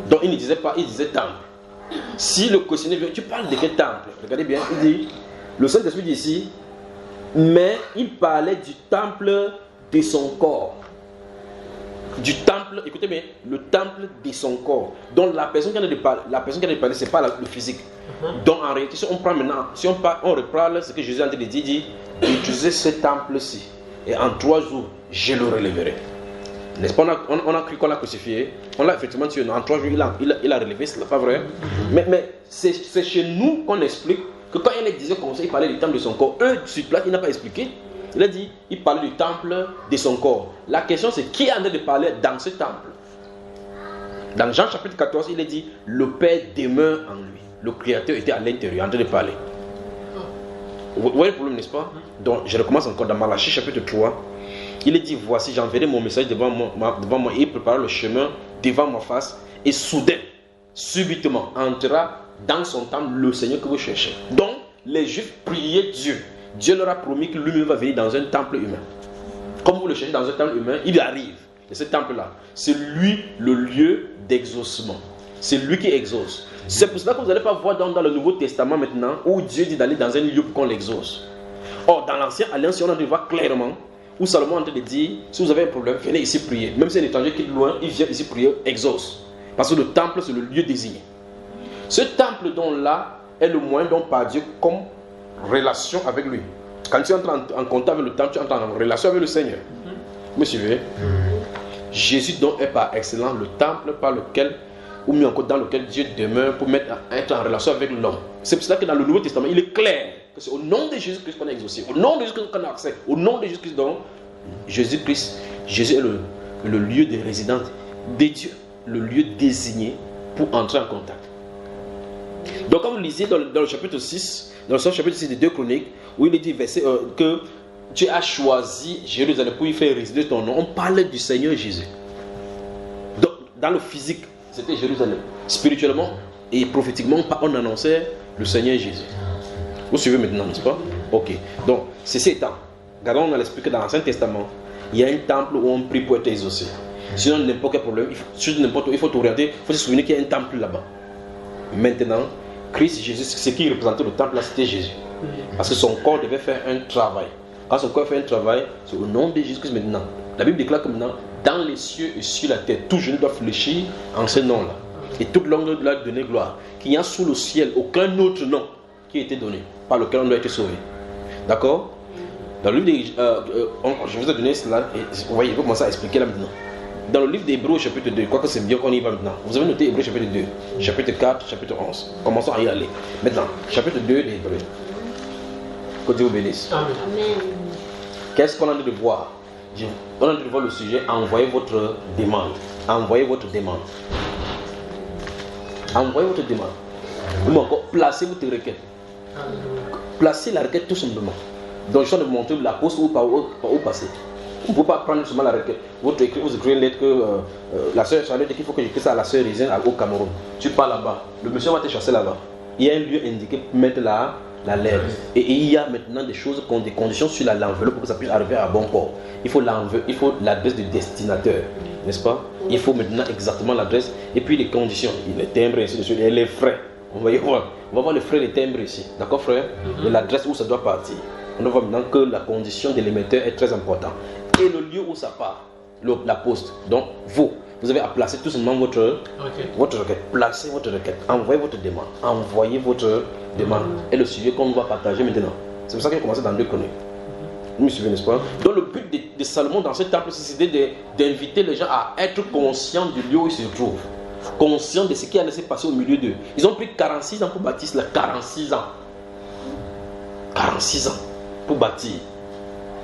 Donc, il ne disait pas, il disait temple. Si le questionnaire vient, tu parles de quel temple? Regardez bien, il dit, le Saint-Esprit dit ici, mais il parlait du temple de son corps. Du temple, écoutez bien, le temple de son corps. Donc, la personne qui en a de parler, ce n'est pas le physique. Donc, en réalité, si on prend maintenant, on reprend ce que Jésus a dit, il dit, utilisez ce temple-ci. Et en 3 jours, je le relèverai. N'est-ce pas? On a cru qu'on l'a crucifié. On l'a effectivement tué. En 3 jours, il a relevé. Ce n'est pas vrai. Mais c'est chez nous qu'on explique que quand il disait comme ça, il parlait du temple de son corps. Eux, sur place, il n'a pas expliqué. Il a dit, il parlait du temple de son corps. La question, c'est qui est en train de parler dans ce temple? Dans Jean chapitre 14, il est dit, le Père demeure en lui. Le Créateur était à l'intérieur, en train de parler. Vous voyez le problème, n'est-ce pas? Donc, je recommence encore dans Malachie chapitre 3. Il est dit, voici, j'enverrai mon message devant moi et il préparera le chemin devant ma face. Et soudain, subitement, entrera dans son temple le Seigneur que vous cherchez. Donc, les Juifs priaient Dieu. Dieu leur a promis que lui-même va venir dans un temple humain. Comme vous le cherchez dans un temple humain, il arrive. Et ce temple-là, c'est lui le lieu d'exaucement. C'est lui qui exauce. C'est pour cela que vous n'allez pas voir dans le Nouveau Testament maintenant où Dieu dit d'aller dans un lieu pour qu'on l'exauce. Or, dans l'Ancienne Alliance, on a dû voir clairement où Salomon est en train de dire, si vous avez un problème, venez ici prier. Même si un étranger qui est loin, il vient ici prier, exauce. Parce que le temple, c'est le lieu désigné. Ce temple dont là, est le moyen dont par Dieu comme relation avec lui. Quand tu entres en contact avec le temple, tu entres en relation avec le Seigneur. Vous me suivez? Jésus donc est par excellence le temple par lequel, ou mieux encore dans lequel Dieu demeure pour être en relation avec l'homme. C'est pour cela que dans le Nouveau Testament, il est clair que c'est au nom de Jésus-Christ qu'on est exaucé, au nom de Jésus-Christ qu'on a accès, au nom de Jésus-Christ donc, Jésus-Christ, Jésus est le lieu de résidence de Dieu, le lieu désigné pour entrer en contact. Donc quand vous lisez dans le chapitre 6, dans le chapitre 6 des 2 Chroniques, où il est dit que Dieu a choisi Jérusalem pour y faire résider ton nom, on parle du Seigneur Jésus. Donc, dans le physique, c'était Jérusalem. Spirituellement et prophétiquement, on annonçait le Seigneur Jésus. Vous suivez maintenant, n'est-ce pas? Ok. Donc, ceci étant, regardons, on a expliqué dans l'Ancien Testament, il y a un temple où on prie pour être exaucé. Sinon, n'importe quel problème, il faut t'orienter, il faut se souvenir qu'il y a un temple là-bas. Maintenant, Christ Jésus, ce qui représentait le temple là, c'était Jésus. Parce que son corps devait faire un travail. Quand son corps fait un travail, c'est au nom de Jésus-Christ maintenant. La Bible déclare que maintenant, dans les cieux et sur la terre, tout genou doit fléchir en ce nom-là. Et toute langue doit donner gloire. Qu'il n'y a sous le ciel aucun autre nom qui a été donné, par lequel on doit être sauvé. D'accord? Dans le livre je vous ai donné cela, et vous voyez, il faut commencer à expliquer là maintenant. Dans le livre d'Hébreux, chapitre 2, quoique c'est bien qu'on y va maintenant. Vous avez noté Hébreux, chapitre 2, chapitre 4, chapitre 11. Commençons à y aller. Maintenant, chapitre 2 d'Hébreux. Que Dieu vous bénisse. Amen. Qu'est-ce qu'on a de voir? On a de voir le sujet. Envoyez votre demande. Envoyez votre demande. Envoyez votre demande. Ou encore, placez votre requête. Placez la requête tout simplement. Donc, je suis en train de montrer la poste ou par où passer. Vous ne pouvez pas prendre seulement la requête. Vous écrivez une lettre que la soeur Charlotte dit qu'il faut que j'écrive ça à la soeur Rizine au Cameroun. Tu pars là-bas. Le monsieur va te chasser là-bas. Il y a un lieu indiqué pour mettre la lettre. Et il y a maintenant des choses, des conditions sur l'enveloppe pour que ça puisse arriver à bon port. Il faut l'adresse du destinataire, n'est-ce pas? Il faut maintenant exactement l'adresse et puis les conditions, les timbres et ainsi de suite, et les frais. On va voir les frais des timbres ici, d'accord frère? Et l'adresse où ça doit partir. On voit maintenant que la condition de l'émetteur est très importante. Et le lieu où ça part, la poste. Donc vous avez à placer tout simplement votre requête. Placez votre requête. Envoyez votre demande. Envoyez votre demande. Et le sujet qu'on va partager maintenant. C'est pour ça qu'il a commencé dans 2 Chroniques. Vous me suivez, n'est-ce pas? Donc le but de Salomon dans ce temple, c'était d'inviter les gens à être conscients du lieu où ils se trouvent. Conscients de ce qui allait se passer au milieu d'eux. Ils ont pris 46 ans pour bâtir cela. 46 ans. 46 ans pour bâtir.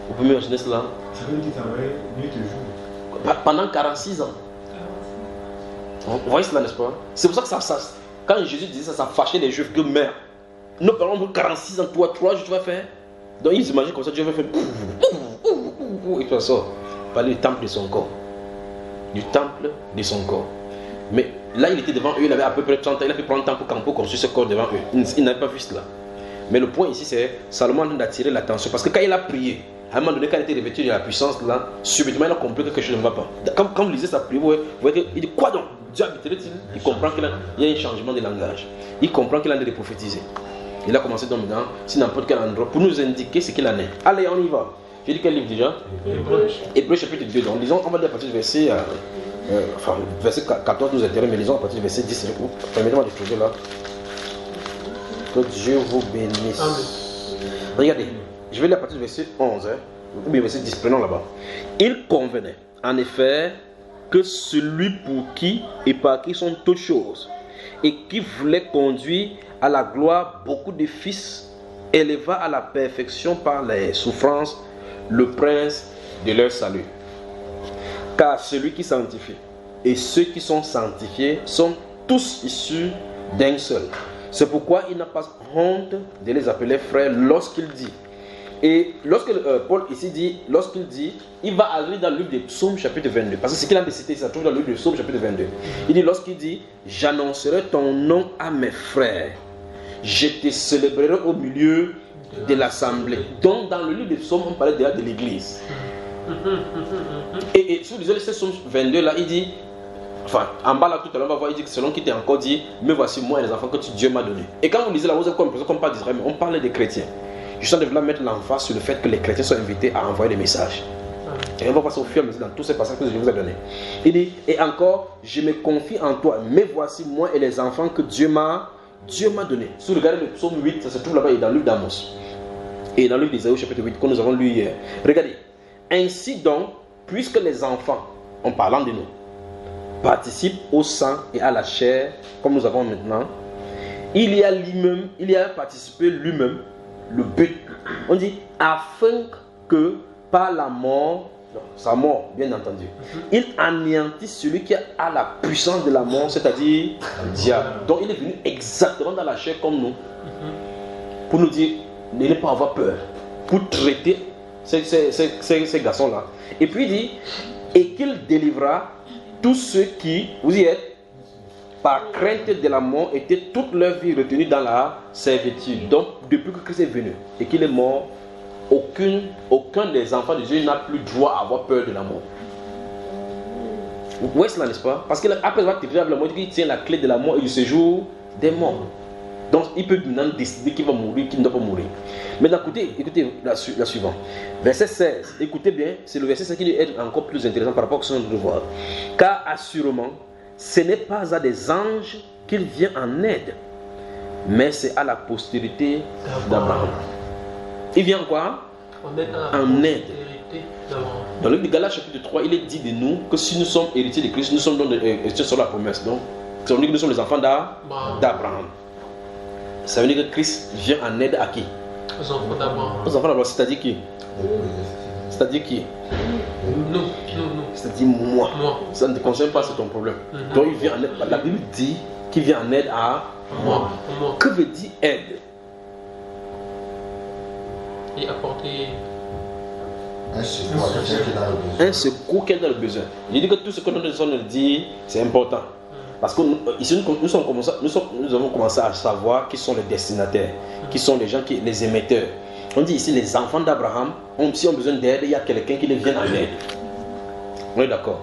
Vous pouvez imaginer cela? Ça veut dire que tu travailles nuit et jour. Pendant 46 ans. Vous voyez cela, n'est-ce pas? C'est pour ça que quand Jésus disait ça, ça fâchait les Juifs que merde. Nous parlons de 46 ans, toi, 3 jours tu vas faire. Donc ils imaginent comme ça, Dieu va faire. Et puis ça, parler du temple de son corps. Du temple de son corps. Mais là, il était devant eux, il avait à peu près 30 ans, il a pu prendre le temps pour construire ce corps devant eux. Il n'avait pas vu cela. Mais le point ici, c'est Salomon d'attirer l'attention. Parce que quand il a prié, à un moment donné, quand il était revêtu de la puissance, là, subitement, il a compris que quelque chose ne va pas. Quand vous lisez sa prière, vous voyez qu'il dit quoi donc? Dieu habiterait-il? Il comprend qu'il y a un changement de langage. Il comprend qu'il a de prophétiser. Il a commencé donc maintenant, si n'importe quel endroit, pour nous indiquer ce qu'il en est. Allez, on y va. J'ai dit quel livre déjà? Hébreux chapitre 2. Donc, lisons, on va lire à partir du verset, verset 14 nous intéresse, mais lisons à partir du verset 10. Permettez-moi de trouver là. Que Dieu vous bénisse. Amen. Regardez, je vais lire à partir du verset 11, ou bien verset 10, prenons là-bas. Il convenait, en effet, que celui pour qui et par qui sont toutes choses, et qui voulait conduire à la gloire beaucoup de fils, éleva à la perfection par les souffrances le prince de leur salut. Car celui qui sanctifie et ceux qui sont sanctifiés sont tous issus d'un seul. C'est pourquoi il n'a pas honte de les appeler frères lorsqu'il dit. Et lorsque Paul ici dit, lorsqu'il dit, il va aller dans le livre des Psaumes chapitre 22. Parce que ce qu'il a décidé, ça se trouve dans le livre des Psaumes chapitre 22. Il dit, lorsqu'il dit, j'annoncerai ton nom à mes frères. Je te célébrerai au milieu de l'assemblée. Donc dans le livre des Psaumes, on parlait déjà de l'église. Et si vous lisez le Psaume 22 là, il dit, enfin, en bas là tout à l'heure, on va voir, il dit que selon qui t'est encore dit, mais voici moi et les enfants que Dieu m'a donné. Et quand vous lisez là, vous avez l'impression qu'on parle d'Israël, mais on parle des chrétiens. Je suis en train de mettre l'emphase sur le fait que les chrétiens sont invités à envoyer des messages. Et on va passer au fur et à mesure dans tous ces passages que je vous ai donnés. Il dit, et encore, je me confie en toi, mais voici moi et les enfants que Dieu m'a Dieu m'a donné. Si vous regardez le psaume 8, ça se trouve là-bas et dans le livre d'Amos. Et dans le livre d'Ésaïe, chapitre 8, que nous avons lu hier. Regardez. Ainsi donc, puisque les enfants, en parlant de nous, participent au sang et à la chair, comme nous avons maintenant, il y a participé lui-même le but. On dit, afin que par la mort, sa mort, bien entendu, il anéantit celui qui a la puissance de la mort, c'est-à-dire le diable. Donc il est venu exactement dans la chair comme nous, pour nous dire, ne pas avoir peur, pour traiter ces garçons-là. Et puis il dit, et qu'il délivrera tous ceux qui, vous y êtes, par crainte de la mort, étaient toute leur vie retenus dans la servitude. Donc depuis que Christ est venu et qu'il est mort, aucun des enfants de Dieu n'a plus droit à avoir peur de la mort. Vous voyez cela, n'est-ce pas? Parce qu'après avoir tiré la mort, il tient la clé de la mort et du séjour des morts. Donc il peut maintenant décider qu'il va mourir, qu'il ne doit pas mourir. Mais écoutez la suivante. Verset 16. Écoutez bien, c'est le verset 16 qui est encore plus intéressant par rapport à ce qu'on doit voir. Car assurément, ce n'est pas à des anges qu'il vient en aide, mais c'est à la postérité d'Abraham. Il vient quoi? En aide. Dans le livre de Galates chapitre 3, il est dit de nous que si nous sommes héritiers de Christ, nous sommes héritiers sur la promesse. Donc, ça veut dire que nous sommes les enfants d'Abraham. Ça veut dire que Christ vient en aide à qui? Aux enfants d'Abraham. Aux enfants d'Abraham, c'est-à-dire qui? C'est-à-dire qui? Nous. C'est-à-dire moi. Ça ne te concerne pas, c'est ton problème. Donc il vient en aide. La Bible dit qu'il vient en aide à moi. Que veut dire aide? Et apporter un secours qui est dans le besoin. Je dis que tout ce que nous sommes dit, c'est important. Parce que ici, nous avons commencé à savoir qui sont les destinataires, qui sont les gens, les émetteurs. On dit ici les enfants d'Abraham, si on a besoin d'aide, il y a quelqu'un qui les vient en aide. On est d'accord?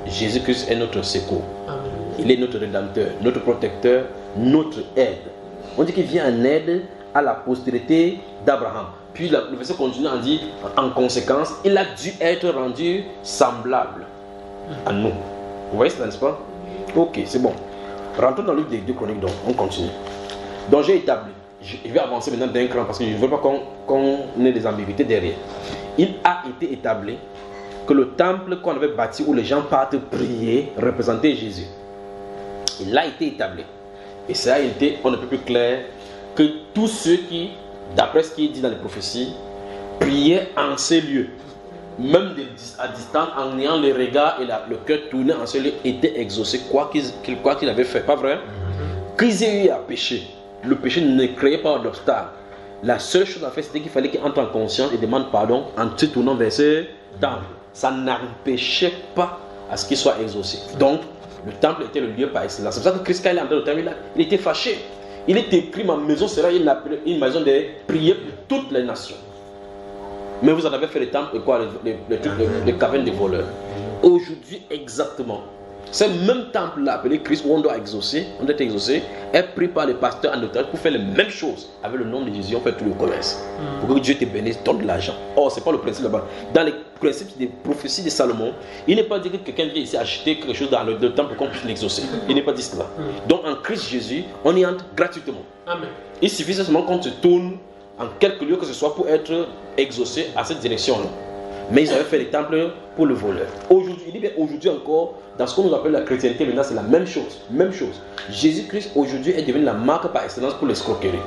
Jésus-Christ est notre secours. Amen. Il est notre rédempteur, notre protecteur, notre aide. On dit qu'il vient en aide à la postérité d'Abraham. Puis le verset continue en dit, en conséquence, il a dû être rendu semblable à nous. Vous voyez cela, n'est-ce pas? Ok, c'est bon. Rentrons dans le livre des 2 Chroniques, donc on continue. Donc j'ai établi, je vais avancer maintenant d'un cran parce que je ne veux pas qu'on ait des ambiguïtés derrière. Il a été établi que le temple qu'on avait bâti où les gens partent prier représentait Jésus. Il a été établi. Et ça a été, on ne peut plus clair, que tous ceux qui, d'après ce qui est dit dans les prophéties, priaient en ces lieux, même à distance, en ayant le regard et le cœur tourné en ces lieux, étaient exaucés, quoi qu'ils avaient fait, pas vrai? Qu'ils aient eu à pécher. Le péché ne créait pas d'obstacle. La seule chose à faire, c'était qu'il fallait qu'ils entrent en conscience et demandent pardon en se tournant vers ce temple. Ça n'empêchait pas à ce qu'il soit exaucé. Donc, le temple était le lieu par excellence. C'est pour ça que Christ, quand il est entré dans le temple, il était fâché. Il est écrit, ma maison sera une maison de prière pour toutes les nations. Mais vous en avez fait les temples et quoi, les cavernes des voleurs. Aujourd'hui, exactement, ce même temple-là, appelé Christ, où on doit être exaucé, est pris par les pasteurs en otage pour faire les mêmes choses. Avec le nom de Jésus, on fait tout le commerce. Pour que Dieu te bénisse, donne de l'argent. Or, ce n'est pas le principe là-bas. Dans les principes des prophéties de Salomon, il n'est pas dit que quelqu'un vient ici acheter quelque chose dans le temple pour qu'on puisse l'exaucer. Il n'est pas dit cela. Donc, en Christ Jésus, on y entre gratuitement. Amen. Il suffit seulement qu'on se tourne en quelque lieu que ce soit pour être exaucé à cette direction-là. Mais ils avaient fait les temples pour le voleur. Aujourd'hui, il dit bien aujourd'hui encore, dans ce qu'on nous appelle la chrétienté, maintenant c'est la même chose. Même chose. Jésus-Christ aujourd'hui est devenu la marque par excellence pour l'escroquerie.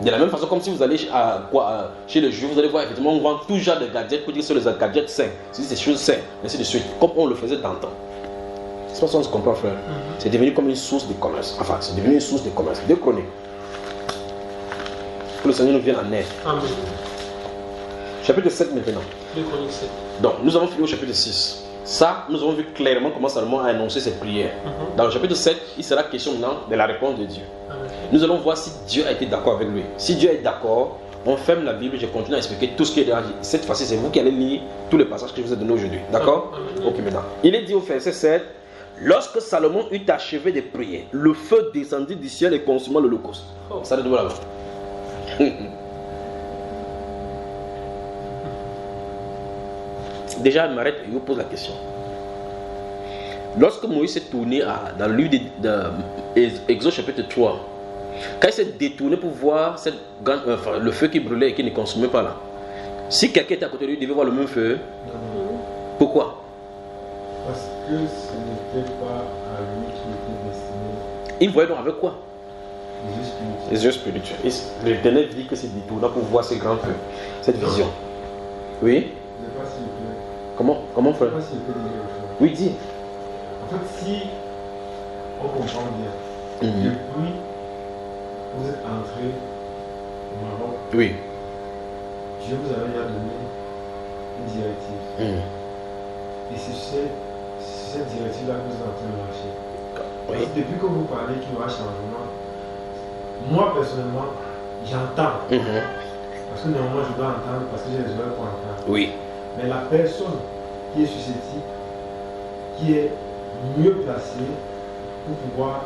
De la même façon, comme si vous allez chez les Juifs, vous allez voir effectivement, on vend tout genre de gadgets pour dire que ce sont les gadgets sains, c'est des choses saines, ainsi de suite, comme on le faisait d'antan. C'est pas ça qu'on se comprend, frère. C'est devenu comme une source de commerce. Enfin, c'est devenu une source de commerce. 2 Chroniques. Que le Seigneur nous vienne en aide. Amen. Chapitre 7 maintenant. 2 Chroniques 7. Donc, nous avons fini au chapitre 6. Ça, nous avons vu clairement comment Salomon a annoncé cette prière. Dans le chapitre 7, il sera question maintenant de la réponse de Dieu. Amen. Nous allons voir si Dieu a été d'accord avec lui. Si Dieu est d'accord, on ferme la Bible, je continue à expliquer tout ce qui est dedans. Cette fois-ci, c'est vous qui allez lire tous les passages que je vous ai donnés aujourd'hui. D'accord? Ok, maintenant. Il est dit au verset 7, lorsque Salomon eut achevé de prier, le feu descendit du ciel et consuma l'holocauste. Ça de là-bas. Déjà, je m'arrête et je vous pose la question. Lorsque Moïse s'est tourné dans le livre d'Exode chapitre 3, quand il s'est détourné pour voir le feu qui brûlait et qui ne consumait pas là, si quelqu'un était à côté de lui, il devait voir le même feu. Pourquoi? Parce que ce n'était pas à lui qui était destiné. Il voyait donc avec quoi? Les yeux spirituels. Les yeux spirituels. L'Éternel dit que c'est détournant pour voir ces grands feux, cette vision. Oui? Je ne sais pas s'il peut. Comment frère? Je ne sais pas s'il peut dire quelque chose. Oui, dis. En fait, si on comprend bien, Mhm. depuis vous êtes entré au Maroc, Oui. Dieu vous avait déjà donné une directive. Mhm. Et c'est sur cette directive-là que vous êtes en train de marcher. Parce Oui. que depuis que vous parlez qu'il y aura changement, moi personnellement, j'entends. Mhm. Parce que normalement je dois entendre parce que j'ai les oreilles pour entendre. Oui. Mais la personne qui est susceptible, qui est mieux placée pour pouvoir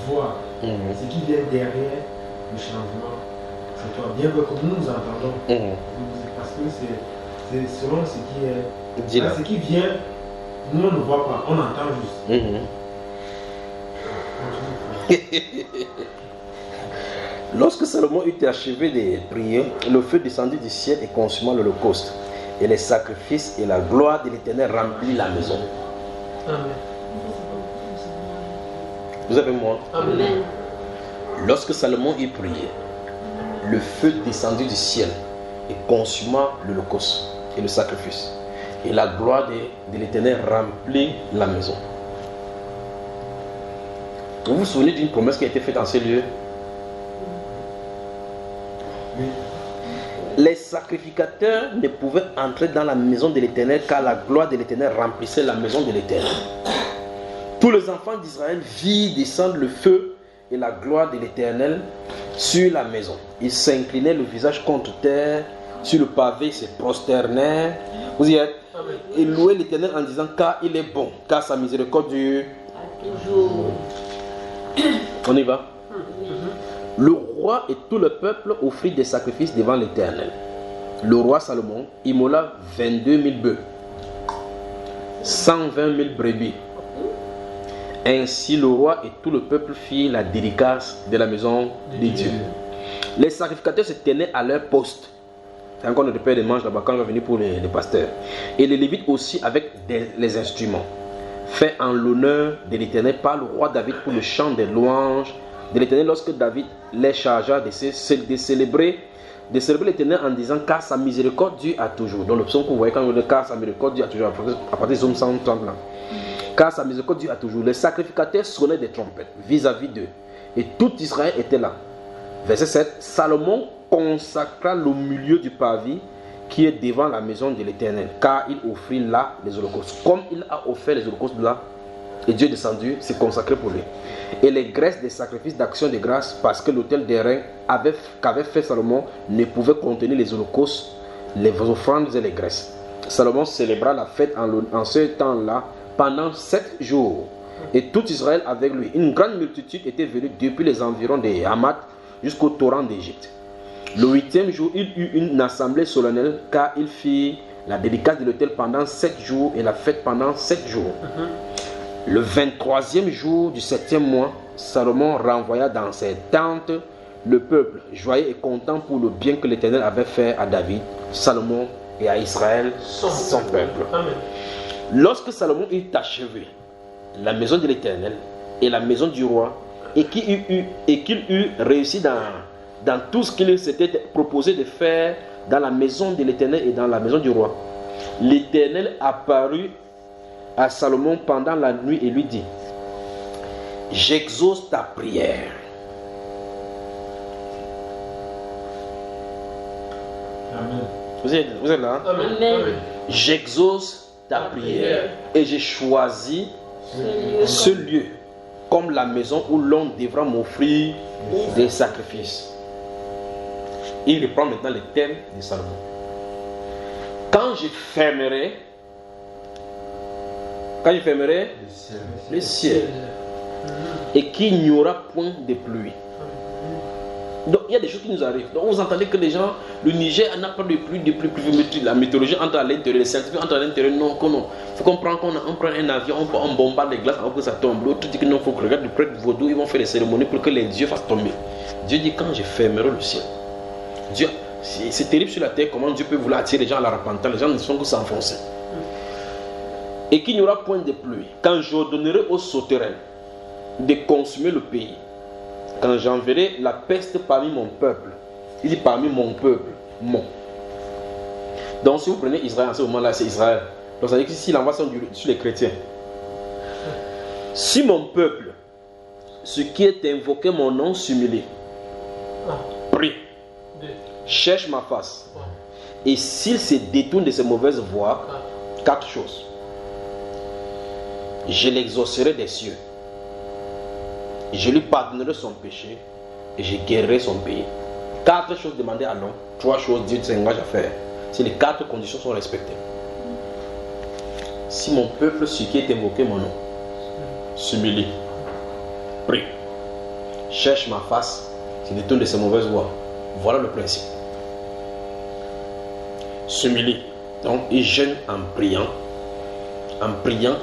voir Mhm. ce qui vient derrière le changement, c'est toi. Bien que nous nous entendons, Mhm. parce que c'est selon ce qui est. Dis là. Ce qui vient, nous on ne voit pas, on entend juste. Mhm. Lorsque Salomon eut achevé de prier, le feu descendit du ciel et consuma l'holocauste. Et les sacrifices et la gloire de l'Éternel remplit la maison. Amen. Vous avez moi? Amen. Lorsque Salomon eut prié, le feu descendit du ciel et consuma l'holocauste et le sacrifice. Et la gloire de l'Éternel remplit la maison. Vous vous souvenez d'une promesse qui a été faite en ces lieux? Oui. Les sacrificateurs ne pouvaient entrer dans la maison de l'Éternel car la gloire de l'Éternel remplissait la maison de l'Éternel. Tous les enfants d'Israël virent descendre le feu et la gloire de l'Éternel sur la maison. Ils s'inclinaient le visage contre terre, sur le pavé, ils se prosternèrent. Vous y êtes? Amen. Et louaient l'Éternel en disant car il est bon, car sa miséricorde dure. Toujours. On y va? Le roi et tout le peuple offrirent des sacrifices devant l'Éternel. Le roi Salomon immola 22 000 bœufs, 120 000 brebis. Ainsi le roi et tout le peuple firent la dédicace de la maison de Dieu. Les sacrificateurs se tenaient à leur poste. C'est encore notre père de manche là-bas quand on va venir pour les pasteurs. Et les Lévites aussi avec les instruments. Fait en l'honneur de l'Éternel par le roi David pour le chant des louanges de l'Éternel lorsque David les chargea de célébrer l'Éternel en disant car sa miséricorde dure à toujours. Dans le psaume que vous voyez quand on dit car sa miséricorde dure à toujours, à partir du psaume 130 là. Car sa miséricorde dure à toujours. Les sacrificateurs sonnaient des trompettes vis-à-vis d'eux. Et tout Israël était là. Verset 7. Salomon consacra le milieu du pavé qui est devant la maison de l'Éternel, car il offrit là les holocaustes. Comme il a offert les holocaustes là, et Dieu est descendu, s'est consacré pour lui. Et les graisses des sacrifices d'action de grâce, parce que l'autel des reins qu'avait fait Salomon ne pouvait contenir les holocaustes, les offrandes et les graisses. Salomon célébra la fête en ce temps-là pendant 7 jours. Et tout Israël avec lui. Une grande multitude était venue depuis les environs de Hamath jusqu'au torrent d'Égypte. Le 8e jour, il eut une assemblée solennelle car il fit la dédicace de l'autel pendant 7 jours et la fête pendant 7 jours. Le 23e jour du 7e mois, Salomon renvoya dans ses tentes le peuple, joyeux et content pour le bien que l'Éternel avait fait à David, Salomon et à Israël, son peuple. Amen. Lorsque Salomon eut achevé la maison de l'Éternel et la maison du roi, et qu'il eut réussi dans tout ce qu'il s'était proposé de faire dans la maison de l'Éternel et dans la maison du roi, l'Éternel apparut à Salomon pendant la nuit et lui dit: j'exauce ta prière. Amen. Vous êtes là? Hein? Amen. Amen. Amen. J'exauce ta prière et j'ai choisi ce lieu comme la maison où l'on devra m'offrir des sacrifices. Il reprend maintenant les thèmes de Salomon. Quand je fermerai le ciel et qu'il n'y aura point de pluie, Donc il y a des choses qui nous arrivent. Donc vous entendez que les gens, le Niger n'a pas de pluviométrie. La météorologie entre à l'intérieur, les scientifiques entre à l'intérieur. Non, non. Il faut comprendre qu'on prend un avion, on bombarde les glaces avant que ça tombe. L'autre dit que non, il faut que regarde le prêtre vaudou, ils vont faire des cérémonies pour que les dieux fassent tomber. Dieu dit quand je fermerai le ciel. Dieu, c'est terrible sur la terre comment Dieu peut vouloir attirer les gens à la repentance. Les gens ne sont que s'enfoncer. Et qu'il n'y aura point de pluie. Quand j'ordonnerai aux sauterelles de consumer le pays, quand j'enverrai la peste parmi mon peuple, il dit parmi mon peuple, mon. Donc si vous prenez Israël en ce moment-là, c'est Israël. Donc ça veut dire que s'il envoie ça sur les chrétiens, si mon peuple, ce qui est invoqué mon nom, s'humilie, prie, cherche ma face, et s'il se détourne de ses mauvaises voies, 4 choses. Je l'exaucerai des cieux. Je lui pardonnerai son péché et je guérirai son pays. 4 choses demandées à l'homme, 3 choses Dieu s'engage à faire. Si les 4 conditions sont respectées. Si mon peuple, ce qui est invoqué mon nom, s'humilie, prie, cherche ma face, se détourne de ses mauvaises voies. Voilà le principe. S'humilie. Donc il jeûne en priant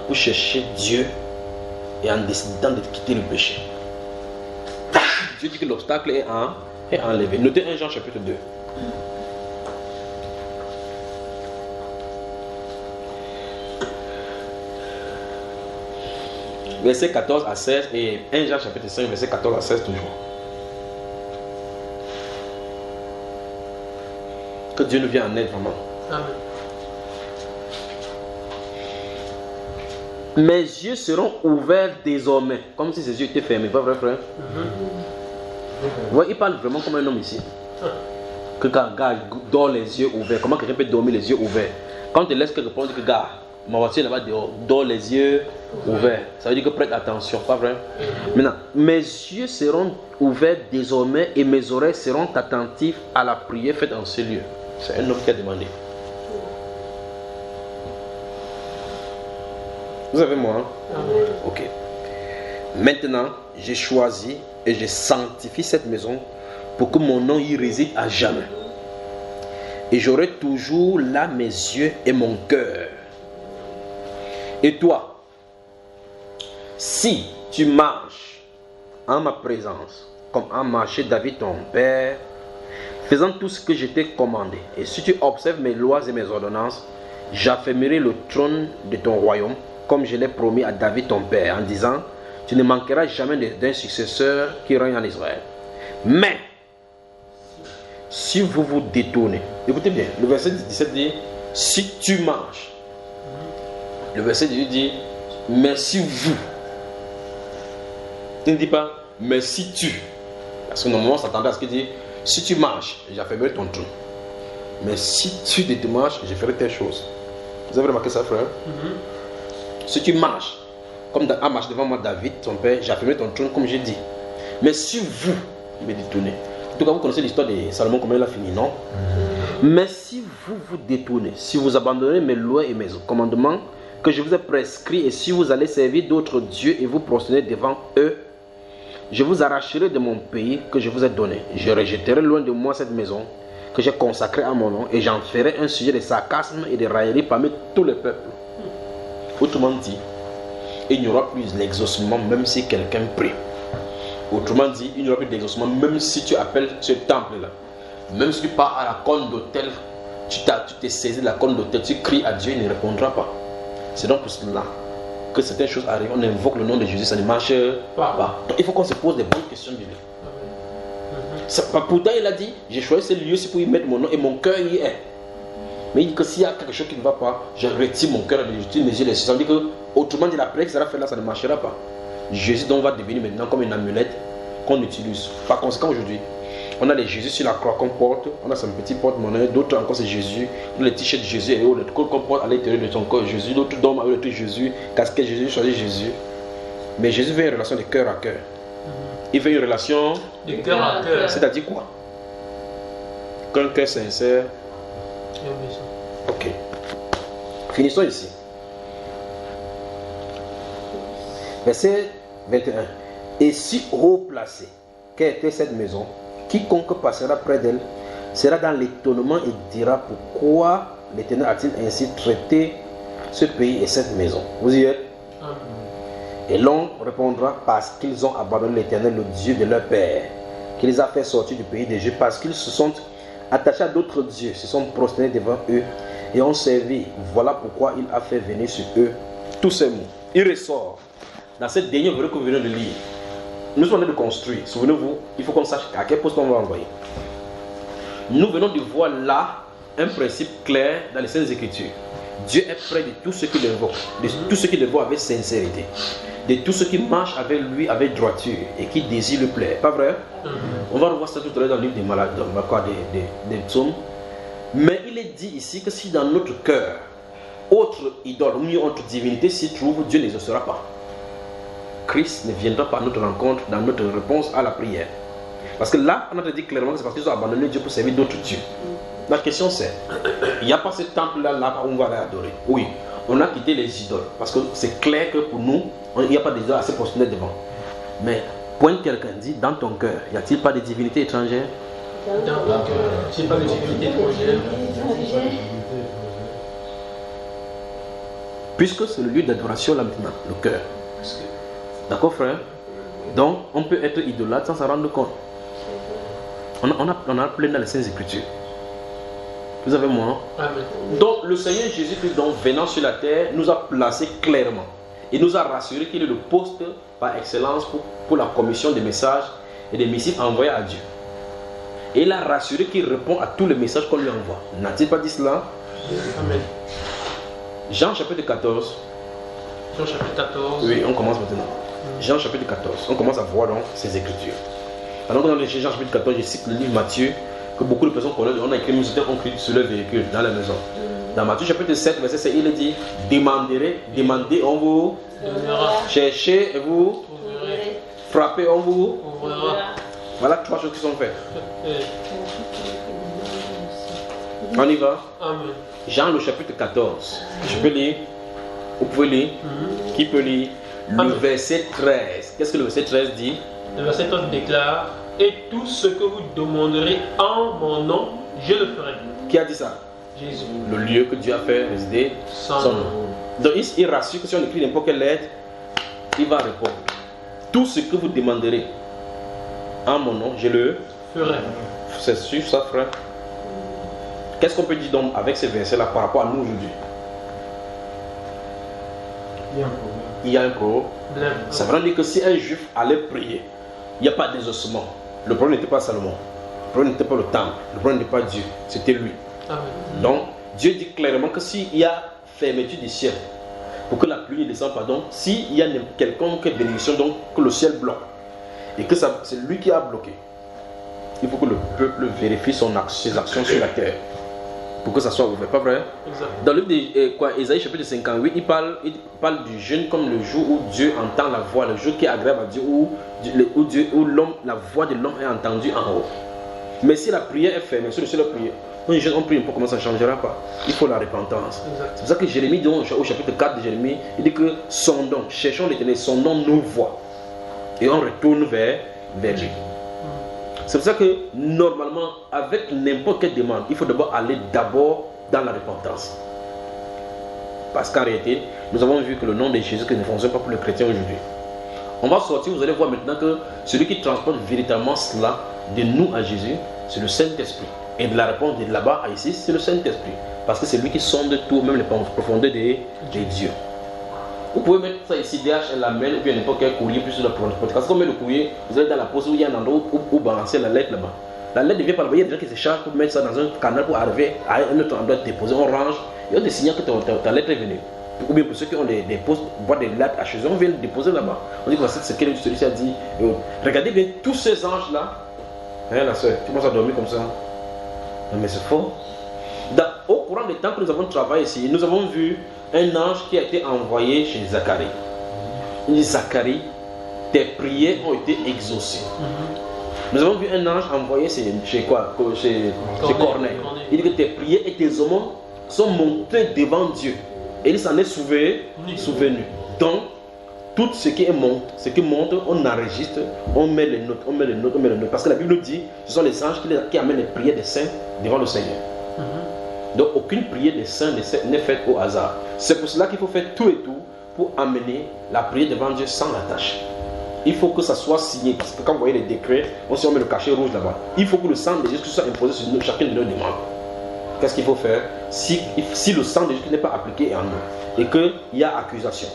pour chercher Dieu et en décidant de quitter le péché. Dieu dit que l'obstacle est enlevé. Notez 1 Jean chapitre 2. Verset 14 à 16 et 1 Jean chapitre 5, verset 14 à 16 toujours. Que Dieu nous vienne en aide vraiment. Amen. Mes yeux seront ouverts désormais, comme si ses yeux étaient fermés, pas vrai frère? Ouais, il parle vraiment comme un homme ici. Que gars dort les yeux ouverts. Comment quelqu'un peut dormir les yeux ouverts? Quand tu laisses quelqu'un dire que gars, ma voiture là-bas dehors, dort les yeux ouverts. Ça veut dire que prête attention, pas vrai? Maintenant, mes yeux seront ouverts désormais et mes oreilles seront attentives à la prière faite en ce lieu. C'est un homme qui a demandé. Vous avez moi, hein? Ok. Maintenant, j'ai choisi et je sanctifie cette maison pour que mon nom y réside à jamais. Et j'aurai toujours là mes yeux et mon cœur. Et toi, si tu marches en ma présence, comme a marché David ton père, faisant tout ce que je t'ai commandé, et si tu observes mes lois et mes ordonnances, j'affermirai le trône de ton royaume, comme je l'ai promis à David ton père, en disant, tu ne manqueras jamais d'un successeur qui règne en Israël. Mais, si vous vous détournez, écoutez bien, le verset 17 dit, si tu marches. Le verset 18 dit, mais si vous. Il ne dit pas, mais si tu. Parce que normalement, on s'attendait à ce qu'il dit, si tu marches, j'affermirai ton trône. Mais si tu te marches, je ferai telle chose. Vous avez remarqué ça, frère? Si tu marches, comme a marché devant moi David, son père, j'affermirai ton trône comme j'ai dit. Mais si vous me détournez, en tout cas vous connaissez l'histoire de Salomon, comment il a fini, non? Mais si vous vous détournez, si vous abandonnez mes lois et mes commandements que je vous ai prescrits, et si vous allez servir d'autres dieux et vous prosternez devant eux, je vous arracherai de mon pays que je vous ai donné. Je rejetterai loin de moi cette maison que j'ai consacrée à mon nom, et j'en ferai un sujet de sarcasme et de raillerie parmi tous les peuples. Autrement dit, il n'y aura plus d'exaucement même si quelqu'un prie. Autrement dit, il n'y aura plus d'exaucement même si tu appelles ce temple-là. Même si tu pars à la corne d'autel, tu t'es saisi de la corne d'autel, tu cries à Dieu, il ne répondra pas. C'est donc pour cela que certaines choses arrivent, on invoque le nom de Jésus, ça ne marche pas. Donc il faut qu'on se pose des bonnes questions de lui. Pourtant il a dit, j'ai choisi ce lieu pour y mettre mon nom et mon cœur y est. Mais il dit que s'il y a quelque chose qui ne va pas, je retire mon cœur, je retire mes yeux, les yeux. Ça veut dire que, autrement dit, la prière qui sera faite là, ça ne marchera pas. Jésus donc va devenir maintenant comme une amulette qu'on utilise. Par conséquent, aujourd'hui, on a les Jésus sur la croix qu'on porte, on a son petit porte-monnaie, d'autres encore c'est Jésus, les t-shirts de Jésus et autres qu'on porte à l'intérieur de son corps Jésus, d'autres dorment avec le truc Jésus, casquette Jésus, choisit Jésus. Mais Jésus veut une relation de cœur à cœur. Il veut une relation de cœur à cœur. C'est-à-dire quoi? Qu'un cœur sincère. Ok. Finissons ici. Verset 21. Et si haut placé, qu'était cette maison, quiconque passera près d'elle sera dans l'étonnement et dira pourquoi l'Éternel a-t-il ainsi traité ce pays et cette maison. Vous y êtes? Et l'on répondra parce qu'ils ont abandonné l'Éternel, le Dieu de leur père, qui les a fait sortir du pays d'Égypte, parce qu'ils se sont attachés à d'autres dieux, se sont prosternés devant eux et ont servi. Voilà pourquoi il a fait venir sur eux tous ces mots. Il ressort dans cette dernière verset que vous venez de lire. Nous sommes en train de construire. Souvenez-vous, il faut qu'on sache à quel poste on va envoyer. Nous venons de voir là un principe clair dans les Saintes Écritures. Dieu est près de tous ceux qui l'invoquent, de tous ceux qui le voient avec sincérité, de tous ceux qui marchent avec lui avec droiture et qui désirent le plaire. Pas vrai? On va revoir ça tout à l'heure dans le livre des malades, des psaumes. Mais il est dit ici que si dans notre cœur, autre idole, ou mieux autre divinité s'y trouve, Dieu n'exaucera pas. Christ ne viendra pas à notre rencontre dans notre réponse à la prière. Parce que là, on a dit clairement que c'est parce qu'ils ont abandonné Dieu pour servir d'autres dieux. La question c'est, il n'y a pas ce temple-là où on va aller adorer. Oui, on a quitté les idoles. Parce que c'est clair que pour nous, il n'y a pas d'idoles assez postulées devant. Mais, pointe quelqu'un, dit, dans ton cœur, y a-t-il pas de divinité étrangère? Dans ton cœur, y a-t-il pas de divinité étrangère? Puisque c'est le lieu d'adoration là maintenant, le cœur. D'accord frère? Donc, on peut être idolâtre sans s'en rendre compte. On a plein dans les Saintes Écritures. Vous avez moi? Amen. Donc le Seigneur Jésus-Christ, donc venant sur la terre, nous a placé clairement. Il nous a rassuré qu'il est le poste par excellence pour la commission des messages et des missives envoyés à Dieu. Et il a rassuré qu'il répond à tous les messages qu'on lui envoie. N'a-t-il pas dit cela? Amen. Jean chapitre 14. Jean chapitre 14. Oui, on commence maintenant. Jean chapitre 14. On commence à voir donc ces écritures. Alors dans le Jean chapitre 14, je cite le livre Matthieu, que beaucoup de personnes connaissent. On a écrit, nous étions écrits sur le véhicule, dans la maison. Dans Matthieu chapitre 7, verset 7, il est dit, demandez, on vous Donnera. cherchez et vous Ouvrez. frappez, on vous. Ouvrira. Voilà trois choses qui sont faites. On y va. Amen. Jean le chapitre 14. Je peux lire. Vous pouvez lire. Qui peut lire? Le Amen. verset 13. Qu'est-ce que le verset 13 dit? Le verset 13 déclare, et tout ce que vous demanderez en mon nom, je le ferai. Qui a dit ça? Jésus. Le lieu que Dieu a fait résider son nom. Donc il rassure que si on écrit n'importe quelle lettre, il va répondre. Tout ce que vous demanderez en mon nom, je le Ferai. C'est sûr ça, frère. Qu'est-ce qu'on peut dire donc avec ces versets-là par rapport à nous aujourd'hui? Il y a un problème. Ça veut dire que si un juif allait prier, il n'y a pas d'exaucement. Le problème n'était pas Salomon. Le problème n'était pas le temple. Le problème n'était pas Dieu. C'était lui. Amen. Donc, Dieu dit clairement que s'il y a fermeture du ciel, pour que la pluie ne descende pas, donc s'il y a quelconque bénédiction, donc que le ciel bloque, et que c'est lui qui a bloqué, il faut que le peuple vérifie ses actions sur la terre, pour que ça soit ouvert. Pas vrai? Exact. Dans le livre d'Ésaïe chapitre 58, il parle du jeûne comme le jour où Dieu entend la voix, le jour qui est agréable à Dieu, où la voix de l'homme est entendue en haut. Mais si la prière est fermée, sur le ciel de prière, on prie un peu, comment ça ne changera pas? Il faut la repentance. Exact. C'est pour ça que Jérémie, donc, au chapitre 4 de Jérémie, il dit que sondons, cherchons l'Éternel, sondons nos voies. Et on retourne vers lui. C'est pour ça que normalement, avec n'importe quelle demande, il faut d'abord aller dans la repentance. Parce qu'en réalité, nous avons vu que le nom de Jésus ne fonctionne pas pour les chrétiens aujourd'hui. On va sortir, vous allez voir maintenant que celui qui transporte véritablement cela de nous à Jésus, c'est le Saint-Esprit. Et de la réponse de là-bas à ici, c'est le Saint-Esprit. Parce que c'est lui qui sonde tout, même les profondeurs des dieux. Vous pouvez mettre ça ici, DHL, ou bien n'importe quel courrier plus sur la transportation. Parce qu'on met le courrier, vous allez dans la poste où il y a un endroit où balancer la lettre là-bas. La lettre ne vient pas là-bas, il y a des gens qui se chargent pour mettre ça dans un canal pour arriver à un autre endroit déposer. On range, il y a des signaux que ta lettre est venue. Ou bien pour ceux qui ont des postes, boîtes de lettres à chez eux, on vient le déposer là-bas. On dit que c'est quel celui-ci a dit. Regardez bien tous ces anges-là. Hein, la soeur, tu commences à dormir comme ça. Non, mais c'est faux. Au courant des temps que nous avons travaillé ici, nous avons vu un ange qui a été envoyé chez Zacharie. Il dit Zacharie, tes prières ont été exaucées. Nous avons vu un ange envoyé chez Corneille. Il dit que tes prières et tes aumônes sont montées devant Dieu. Et il s'en est souvenu. Donc, tout ce qui monte, on enregistre, on met les notes. Parce que la Bible dit, ce sont les anges qui amènent les prières des saints devant le Seigneur. Donc aucune prière des saints n'est faite au hasard. C'est pour cela qu'il faut faire tout et tout pour amener la prière devant Dieu sans la tâche. Il faut que ça soit signé. Parce que quand vous voyez les décrets, on met le cachet rouge là-bas. Il faut que le sang de Jésus soit imposé sur nous, chacun de nos demandes. Qu'est-ce qu'il faut faire si le sang de Jésus n'est pas appliqué en nous et qu'il y a accusation,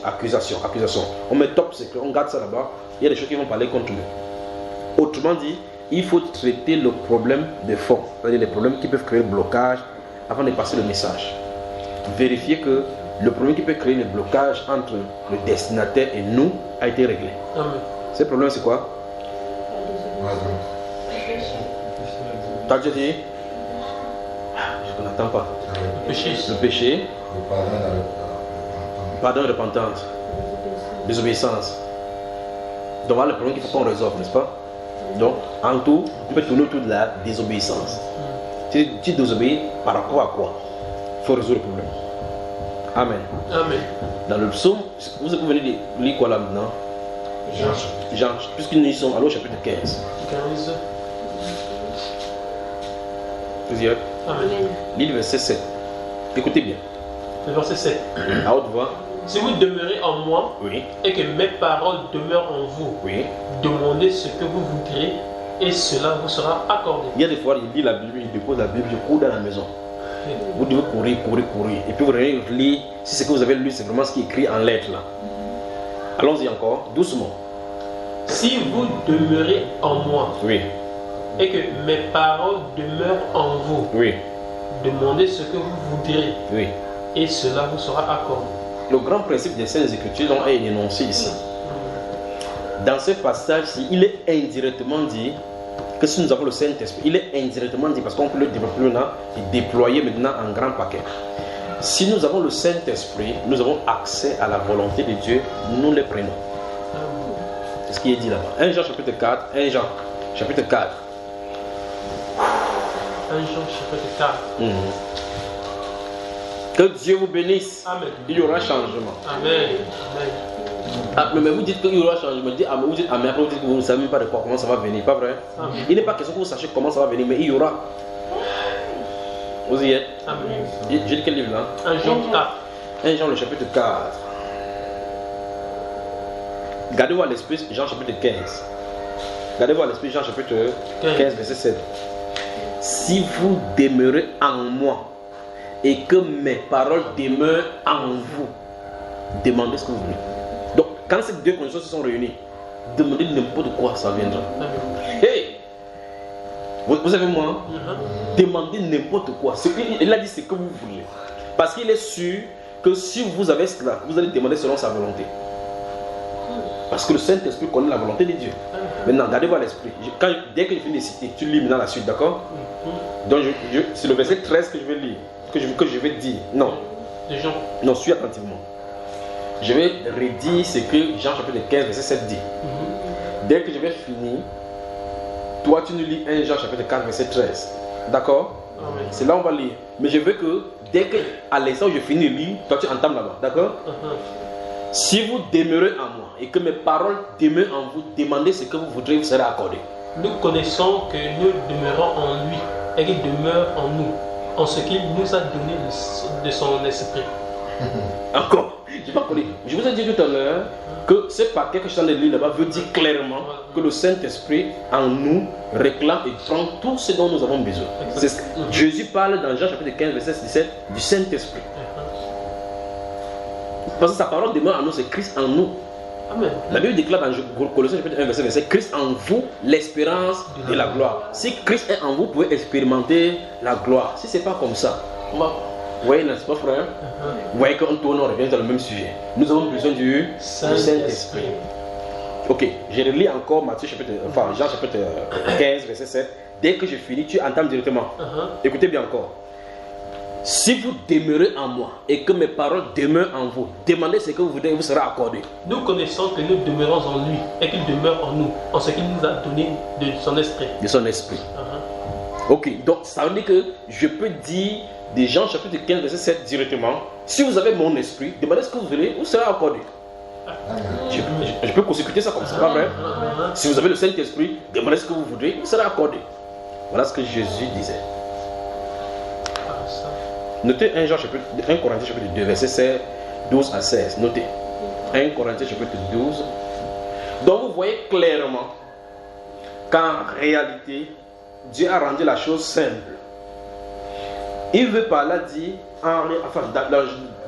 on met top secret, on garde ça là-bas, il y a des choses qui vont parler contre nous. Autrement dit, il faut traiter le problème de fond, c'est-à-dire les problèmes qui peuvent créer le blocage avant de passer le message. Vérifier que le problème qui peut créer le blocage entre le destinataire et nous a été réglé. Amen. Ce problème, c'est quoi? T'as déjà dit? Je n'attends pas. Le péché. Pardon et repentance. Désobéissance. Donc voilà le problème qu'il faut qu'on résolve, n'est-ce pas? Donc, en tout, on peut tourner autour de la désobéissance. Tu désobéis par rapport à quoi? Il faut résoudre le problème. Amen. Amen. Dans le psaume, vous venez de lire quoi là maintenant? Jean. Puisque nous y sommes, allons au chapitre 15. 15. Plusieurs. Amen. Lis le verset 7. Écoutez bien. Le verset 7. À haute voix. Si vous demeurez en moi, Oui. et que mes paroles demeurent en vous, Oui. demandez ce que vous voudrez et cela vous sera accordé. Il y a des fois, il lit la Bible, il dépose la Bible, je cours dans la maison. Vous devez courir. Et puis vous allez lire, si ce que vous avez lu, c'est vraiment ce qui est écrit en lettres là. Allons-y encore, doucement. Si vous demeurez en moi, Oui. et que mes paroles demeurent en vous, Oui. demandez ce que vous voudrez Oui. et cela vous sera accordé. Le grand principe des Saintes Écritures dont est énoncé ici. Dans ce passage-ci, il est indirectement dit que si nous avons le Saint-Esprit, il est indirectement dit, parce qu'on peut le développer maintenant et déployer maintenant en grand paquet. Si nous avons le Saint-Esprit, nous avons accès à la volonté de Dieu, nous le prenons. C'est ce qui est dit là-bas. 1 Jean chapitre 4, 1 Jean chapitre 4. 1 Jean chapitre 4. Que Dieu vous bénisse. Amen. Il y aura changement. Amen. Amen. Ah, mais vous dites qu'il y aura changement. Vous dites amen, après vous dites que vous ne savez même pas de quoi, comment ça va venir. Pas vrai? Amen. Il n'est pas question que vous sachiez comment ça va venir, mais il y aura. Vous y êtes? Amen. J'ai dit quel livre là? 1 Jean 4. 1 Jean le chapitre 4. Gardez-vous à l'esprit Jean chapitre 15. Gardez-vous à l'esprit Jean chapitre 15 verset 7. Si vous demeurez en moi et que mes paroles demeurent en vous, demandez ce que vous voulez. Donc quand ces deux conditions se sont réunies, demandez n'importe quoi, ça viendra. Hey! Vous savez moi, demandez n'importe quoi. Il a dit ce que vous voulez. Parce qu'il est sûr que si vous avez cela, vous allez demander selon sa volonté. Parce que le Saint-Esprit connaît la volonté de Dieu. Maintenant, gardez-vous à l'esprit. Dès que je finis de citer, tu lis maintenant la suite, d'accord? Donc, c'est le verset 13 que je vais lire, que je vais dire. Non. Non, suis attentivement. Je vais redire ce que Jean chapitre 15, verset 7 dit. Dès que je vais finir, toi tu nous lis 1 Jean chapitre 4, verset 13. D'accord? C'est là où on va lire. Mais je veux que dès que, à l'instant où je finis de lire, toi tu entames là-bas. D'accord? Si vous demeurez en moi et que mes paroles demeurent en vous, demandez ce que vous voudrez, vous serez accordé. Nous connaissons que nous demeurons en lui et qu'il demeure en nous, en ce qu'il nous a donné de son esprit. Encore, je pas connu. Je vous ai dit tout à l'heure que ce paquet que je suis en train de lire là-bas veut dire clairement que le Saint-Esprit en nous réclame et prend tout ce dont nous avons besoin. Jésus parle dans Jean chapitre 15, verset 17 du Saint-Esprit. Parce que sa parole demeure en nous, c'est Christ en nous. Amen. La Bible déclare dans Colossiens chapitre 1, verset 27, Christ en vous, l'espérance de la gloire. Si Christ est en vous, vous pouvez expérimenter la gloire. Si ce n'est pas comme ça, on va... Vous voyez, n'est-ce pas frère? Vous voyez qu'on tourne, on revient dans le même sujet. Nous avons besoin du Saint-Esprit. Ok, je relis encore Jean chapitre 15, verset 7. Dès que je finis, tu entends directement. Écoutez bien encore. Si vous demeurez en moi et que mes paroles demeurent en vous, demandez ce que vous voudrez et vous sera accordé. Nous connaissons que nous demeurons en lui et qu'il demeure en nous, en ce qu'il nous a donné de son esprit. De son esprit. Ok, donc ça veut dire que je peux dire de Jean chapitre 15, verset 7 directement. Si vous avez mon esprit, demandez ce que vous voulez, vous sera accordé. Je peux consécuter ça comme ça, pas vrai? Si vous avez le Saint-Esprit, demandez ce que vous voudrez, il sera accordé. Voilà ce que Jésus disait. Notez 1 Corinthiens chapitre 2, verset 12 à 16. Notez. 1 Corinthiens chapitre 12. Donc vous voyez clairement qu'en réalité, Dieu a rendu la chose simple. Il veut par là dire,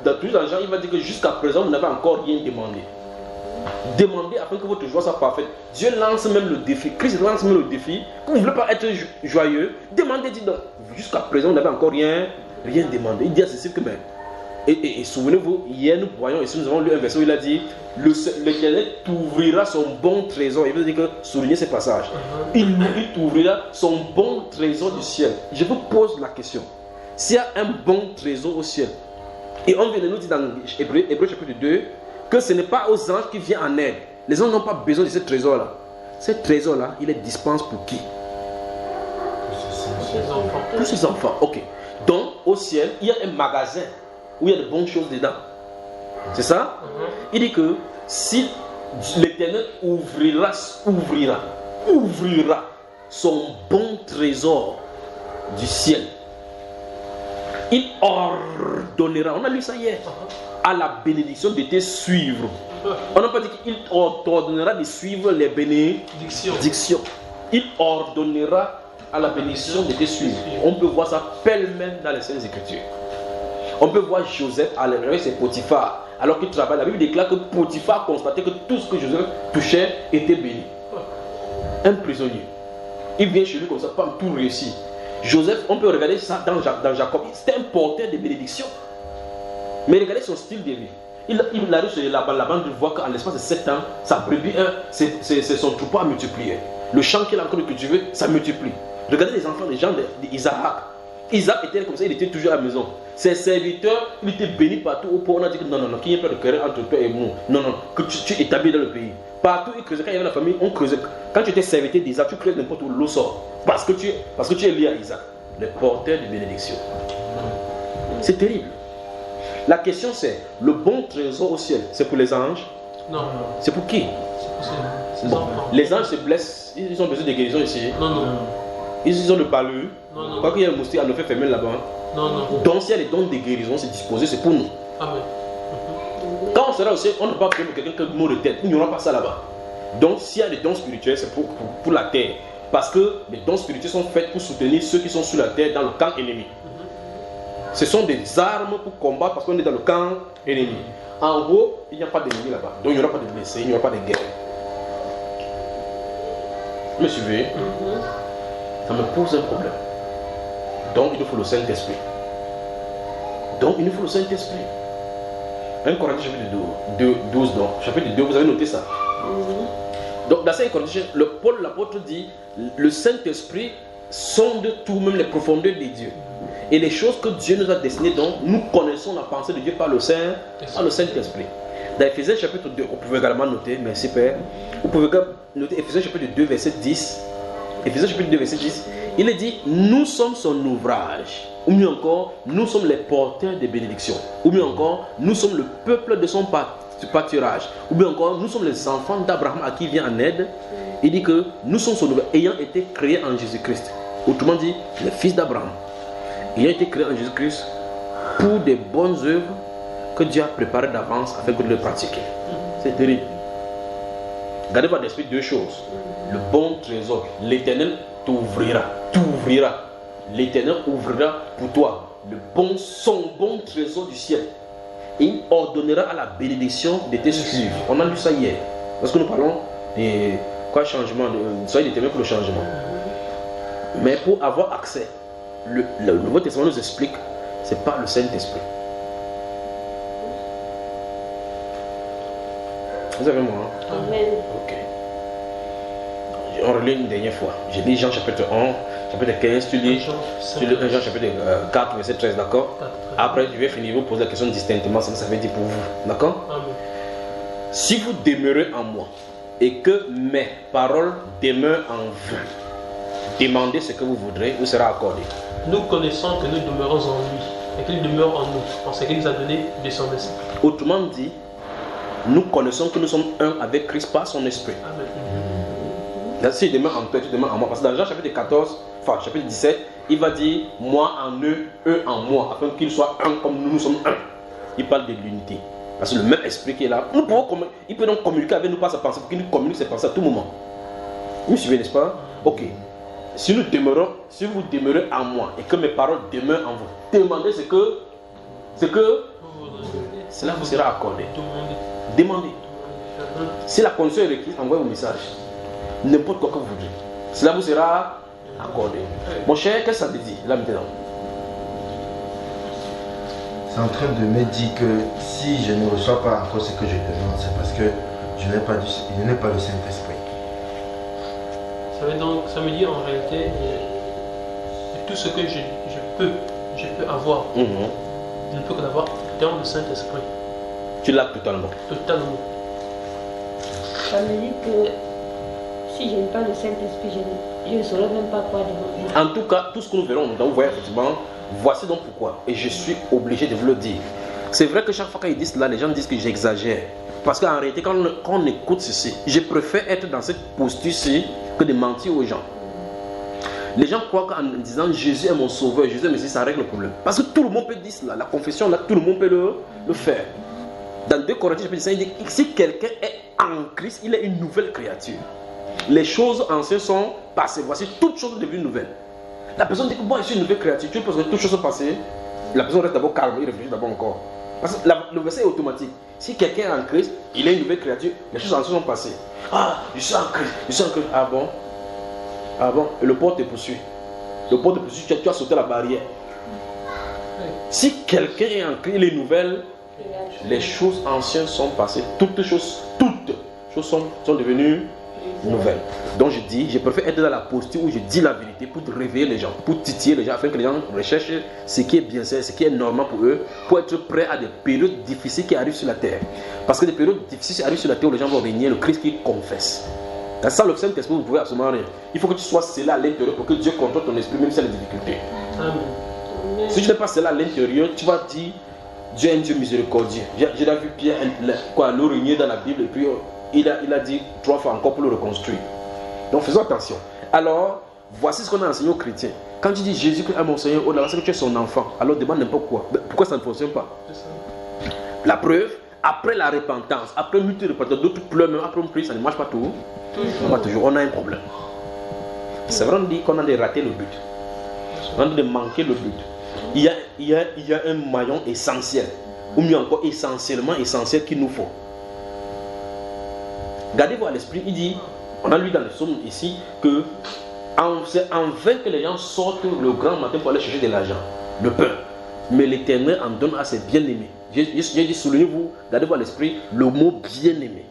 dans tous les gens, il va dire que jusqu'à présent, vous n'avez encore rien demandé. Demandez afin que votre joie soit parfaite. Dieu lance même le défi, Christ lance même le défi. Quand vous ne voulez pas être joyeux, demandez, dites donc, jusqu'à présent, vous n'avez encore rien demandé. Il dit à ceci que, et souvenez-vous, hier nous voyons, ici nous avons lu un verset où il a dit, l'Éternel t'ouvrira son bon trésor. Il veut dire que, soulignez ce passage. Il t'ouvrira son bon trésor du ciel. Je vous pose la question. S'il y a un bon trésor au ciel, et on vient de nous dire dans Hébreux chapitre 2, que ce n'est pas aux anges qui viennent en aide. Les anges n'ont pas besoin de ce trésor-là. Ce trésor-là, il est dispense pour qui? Tous ces enfants. Ok. Donc, au ciel, il y a un magasin où il y a de bonnes choses dedans. C'est ça? Il dit que si l'Éternel ouvrira son bon trésor du ciel, il ordonnera, on a lu ça hier, à la bénédiction de te suivre. On n'a pas dit qu'il ordonnera de suivre les bénédictions. Il ordonnera à la bénédiction de te suivre. On peut voir ça pêle-mêle dans les Saintes Écritures. On peut voir Joseph à l'intérieur, c'est Potiphar. Alors qu'il travaille, la Bible déclare que Potiphar constatait que tout ce que Joseph touchait était béni. Un prisonnier. Il vient chez lui comme ça, pas tout réussi. Joseph, on peut regarder ça dans Jacob. C'était un porteur de bénédiction. Mais regardez son style de vie. Il arrive sur la bande de voir qu'en l'espace de 7 ans, sa brebis, c'est son troupeau à multiplier. Le champ qu'il a encore cultivé, ça multiplie. Regardez les enfants, les gens d'Isaac. Isaac était comme ça, il était toujours à la maison. Ses serviteurs, il était béni partout. Au point, on a dit que non, qu'il n'y ait pas de querelle entre toi et nous. Non, que tu établis dans le pays. Partout, il creusait. Quand il y avait la famille, on creusait. Quand tu étais serviteur d'Isaac, tu creuses n'importe où l'eau sort. Parce que tu es lié à Isaac. Le porteur de bénédiction. C'est terrible. La question c'est, le bon trésor au ciel, c'est pour les anges? Non. C'est pour qui? C'est pour les anges se blessent, ils ont besoin de guérison ici. Non. Ils ont le palu. Non. Pas qu'il y ait un moustique à nous faire fermer là-bas. Non. Donc s'il y a les dons de guérison, c'est disposé, c'est pour nous. Amen. Quand on sera au ciel, on ne va pas prier pour quelqu'un qui a un mot de tête. Il n'y aura pas ça là-bas. Donc s'il y a des dons spirituels, c'est pour la terre. Parce que les dons spirituels sont faits pour soutenir ceux qui sont sur la terre dans le camp ennemi. Ce sont des armes pour combattre parce qu'on est dans le camp ennemi. En gros, il n'y a pas d'ennemi là-bas. Donc il n'y aura pas de blessés, il n'y aura pas de guerre. Vous me suivez? Ça me pose un problème. Donc il nous faut le Saint-Esprit. 1 Corinthiens chapitre 12, donc, chapitre 2, vous avez noté ça. Donc dans 5 Corinthiens, Paul l'apôtre dit, le Saint-Esprit sonde tout, même les profondeurs de Dieu. Et les choses que Dieu nous a destinées, donc nous connaissons la pensée de Dieu par le Saint-Esprit. Dans Ephésiens chapitre 2, vous pouvez également noter, merci Père, vous pouvez noter Ephésiens chapitre 2, verset 10. Ephésiens chapitre 2, verset 10, il est dit, nous sommes son ouvrage. Ou mieux encore, nous sommes les porteurs de bénédictions. Ou mieux encore, nous sommes le peuple de son pâturage. Ou bien encore, nous sommes les enfants d'Abraham à qui il vient en aide. Il dit que nous sommes son ouvrage, ayant été créés en Jésus-Christ. Autrement dit, les fils d'Abraham. Ayant été créés en Jésus-Christ pour des bonnes œuvres que Dieu a préparées d'avance afin que nous les pratiquions. C'est terrible. Gardez votre esprit deux choses. Le bon trésor, l'Éternel t'ouvrira. L'Éternel ouvrira pour toi son bon trésor du ciel. Et il ordonnera à la bénédiction de te suivre. On a lu ça hier. Parce que nous parlons de changement, soyez déterminés pour le changement. Mais pour avoir accès, le Nouveau Testament nous explique, c'est pas le Saint-Esprit. Vous avez moi? Amen. Ok. On relit une dernière fois. J'ai dit Jean chapitre 1, chapitre 15, tu lis 1 Jean chapitre 4, verset 13, d'accord? Après, je vais finir, vous poser la question distinctement, ce que ça veut dire pour vous, d'accord? Si vous demeurez en moi et que mes paroles demeurent en vous, demandez ce que vous voudrez, vous sera accordé. Nous connaissons que nous demeurons en lui et qu'il demeure en nous, en ce qu'il nous a donné de son esprit. Autrement dit, nous connaissons que nous sommes un avec Christ par son esprit. Amen. Si demain en toi, tu demandes en moi. Parce que dans Jean chapitre 14, enfin chapitre 17, il va dire moi en eux, eux en moi, afin qu'ils soient un comme nous, nous sommes un. Il parle de l'unité. Parce que le même esprit qui est là, nous pouvons il peut donc communiquer avec nous par sa pensée, pour qu'il nous communique ses pensées à tout moment. Vous me suivez, n'est-ce pas? Ok. Si nous demeurons, si vous demeurez en moi et que mes paroles demeurent en vous, demandez ce que cela vous sera accordé. Demandez. Si la condition est requise, envoyez vos messages. N'importe quoi que vous voudrez. Cela vous sera accordé. Mon cher, qu'est-ce que ça te dit là maintenant? C'est en train de me dire que si je ne reçois pas encore ce que je demande, c'est parce que je n'ai pas le Saint-Esprit. Ça me dit en réalité, tout ce que je peux avoir, je ne peux que l'avoir dans le Saint-Esprit. Tu l'as totalement. Totalement. Ça me dit que si je n'ai pas le Saint-Esprit, je ne saurais même pas quoi demander. En tout cas, tout ce que nous verrons, vous voyez effectivement, voici donc pourquoi. Et je suis obligé de vous le dire. C'est vrai que chaque fois qu'ils disent cela, les gens disent que j'exagère. Parce qu'en réalité, quand on écoute ceci, je préfère être dans cette posture-ci que de mentir aux gens. Les gens croient qu'en disant Jésus est mon sauveur, Jésus est Messie, ça règle le problème. Parce que tout le monde peut dire cela. La confession, là, tout le monde peut le faire. Dans 2 Corinthiens, il dit que si quelqu'un est en Christ, il est une nouvelle créature. Les choses anciennes sont passées. Voici toutes choses devenues nouvelles. La personne dit que moi je suis une nouvelle créature. Tu penses que toutes choses sont passées. La personne reste d'abord calme, il réfléchit d'abord encore. Parce que le verset est automatique. Si quelqu'un est en Christ, il est une nouvelle créature, les choses anciennes sont passées. Ah, je suis en Christ, je suis en Christ. Ah bon? Ah bon? Et le porte te poursuit. Le porte te poursuit, tu as sauté la barrière. Si quelqu'un est en Christ, il est nouvelle, les choses anciennes sont passées. Toutes choses sont devenues nouvelles. Donc je dis, je préfère être dans la posture où je dis la vérité pour réveiller les gens, pour titiller les gens, afin que les gens recherchent ce qui est bien, ce qui est normal pour eux, pour être prêts à des périodes difficiles qui arrivent sur la terre. Parce que des périodes difficiles qui arrivent sur la terre où les gens vont régner le Christ qu'ils confessent. Sans le Saint-Esprit, vous ne pouvez absolument rien. Il faut que tu sois scellé à l'intérieur pour que Dieu contrôle ton esprit, même s'il y a des difficultés. Amen. Si tu n'es pas scellé à l'intérieur, tu vas dire Dieu est un Dieu miséricordieux. J'ai vu Pierre le régner dans la Bible et puis il a dit 3 fois encore pour le reconstruire. Donc faisons attention. Alors, voici ce qu'on a enseigné aux chrétiens. Quand tu dis Jésus est mon Seigneur, au-delà, c'est que tu es son enfant. Alors demande n'importe quoi. Pourquoi ça ne fonctionne pas? La preuve, après la repentance, après multiples repentance, d'autres pleurent, même après on prie, ça ne marche pas tout. Pas toujours, on a un problème. C'est vrai, on dit qu'on a raté le but. On a manqué le but. Il y a un maillon essentiel, ou mieux encore essentiellement essentiel qu'il nous faut. Gardez-vous à l'esprit, il dit, on a lu dans le psaume ici, que c'est en vain que les gens sortent le grand matin pour aller chercher de l'argent, le pain. Mais l'Éternel en donne à ses bien-aimés. J'ai dit, souvenez-vous, gardez-vous à l'esprit, le mot bien-aimé,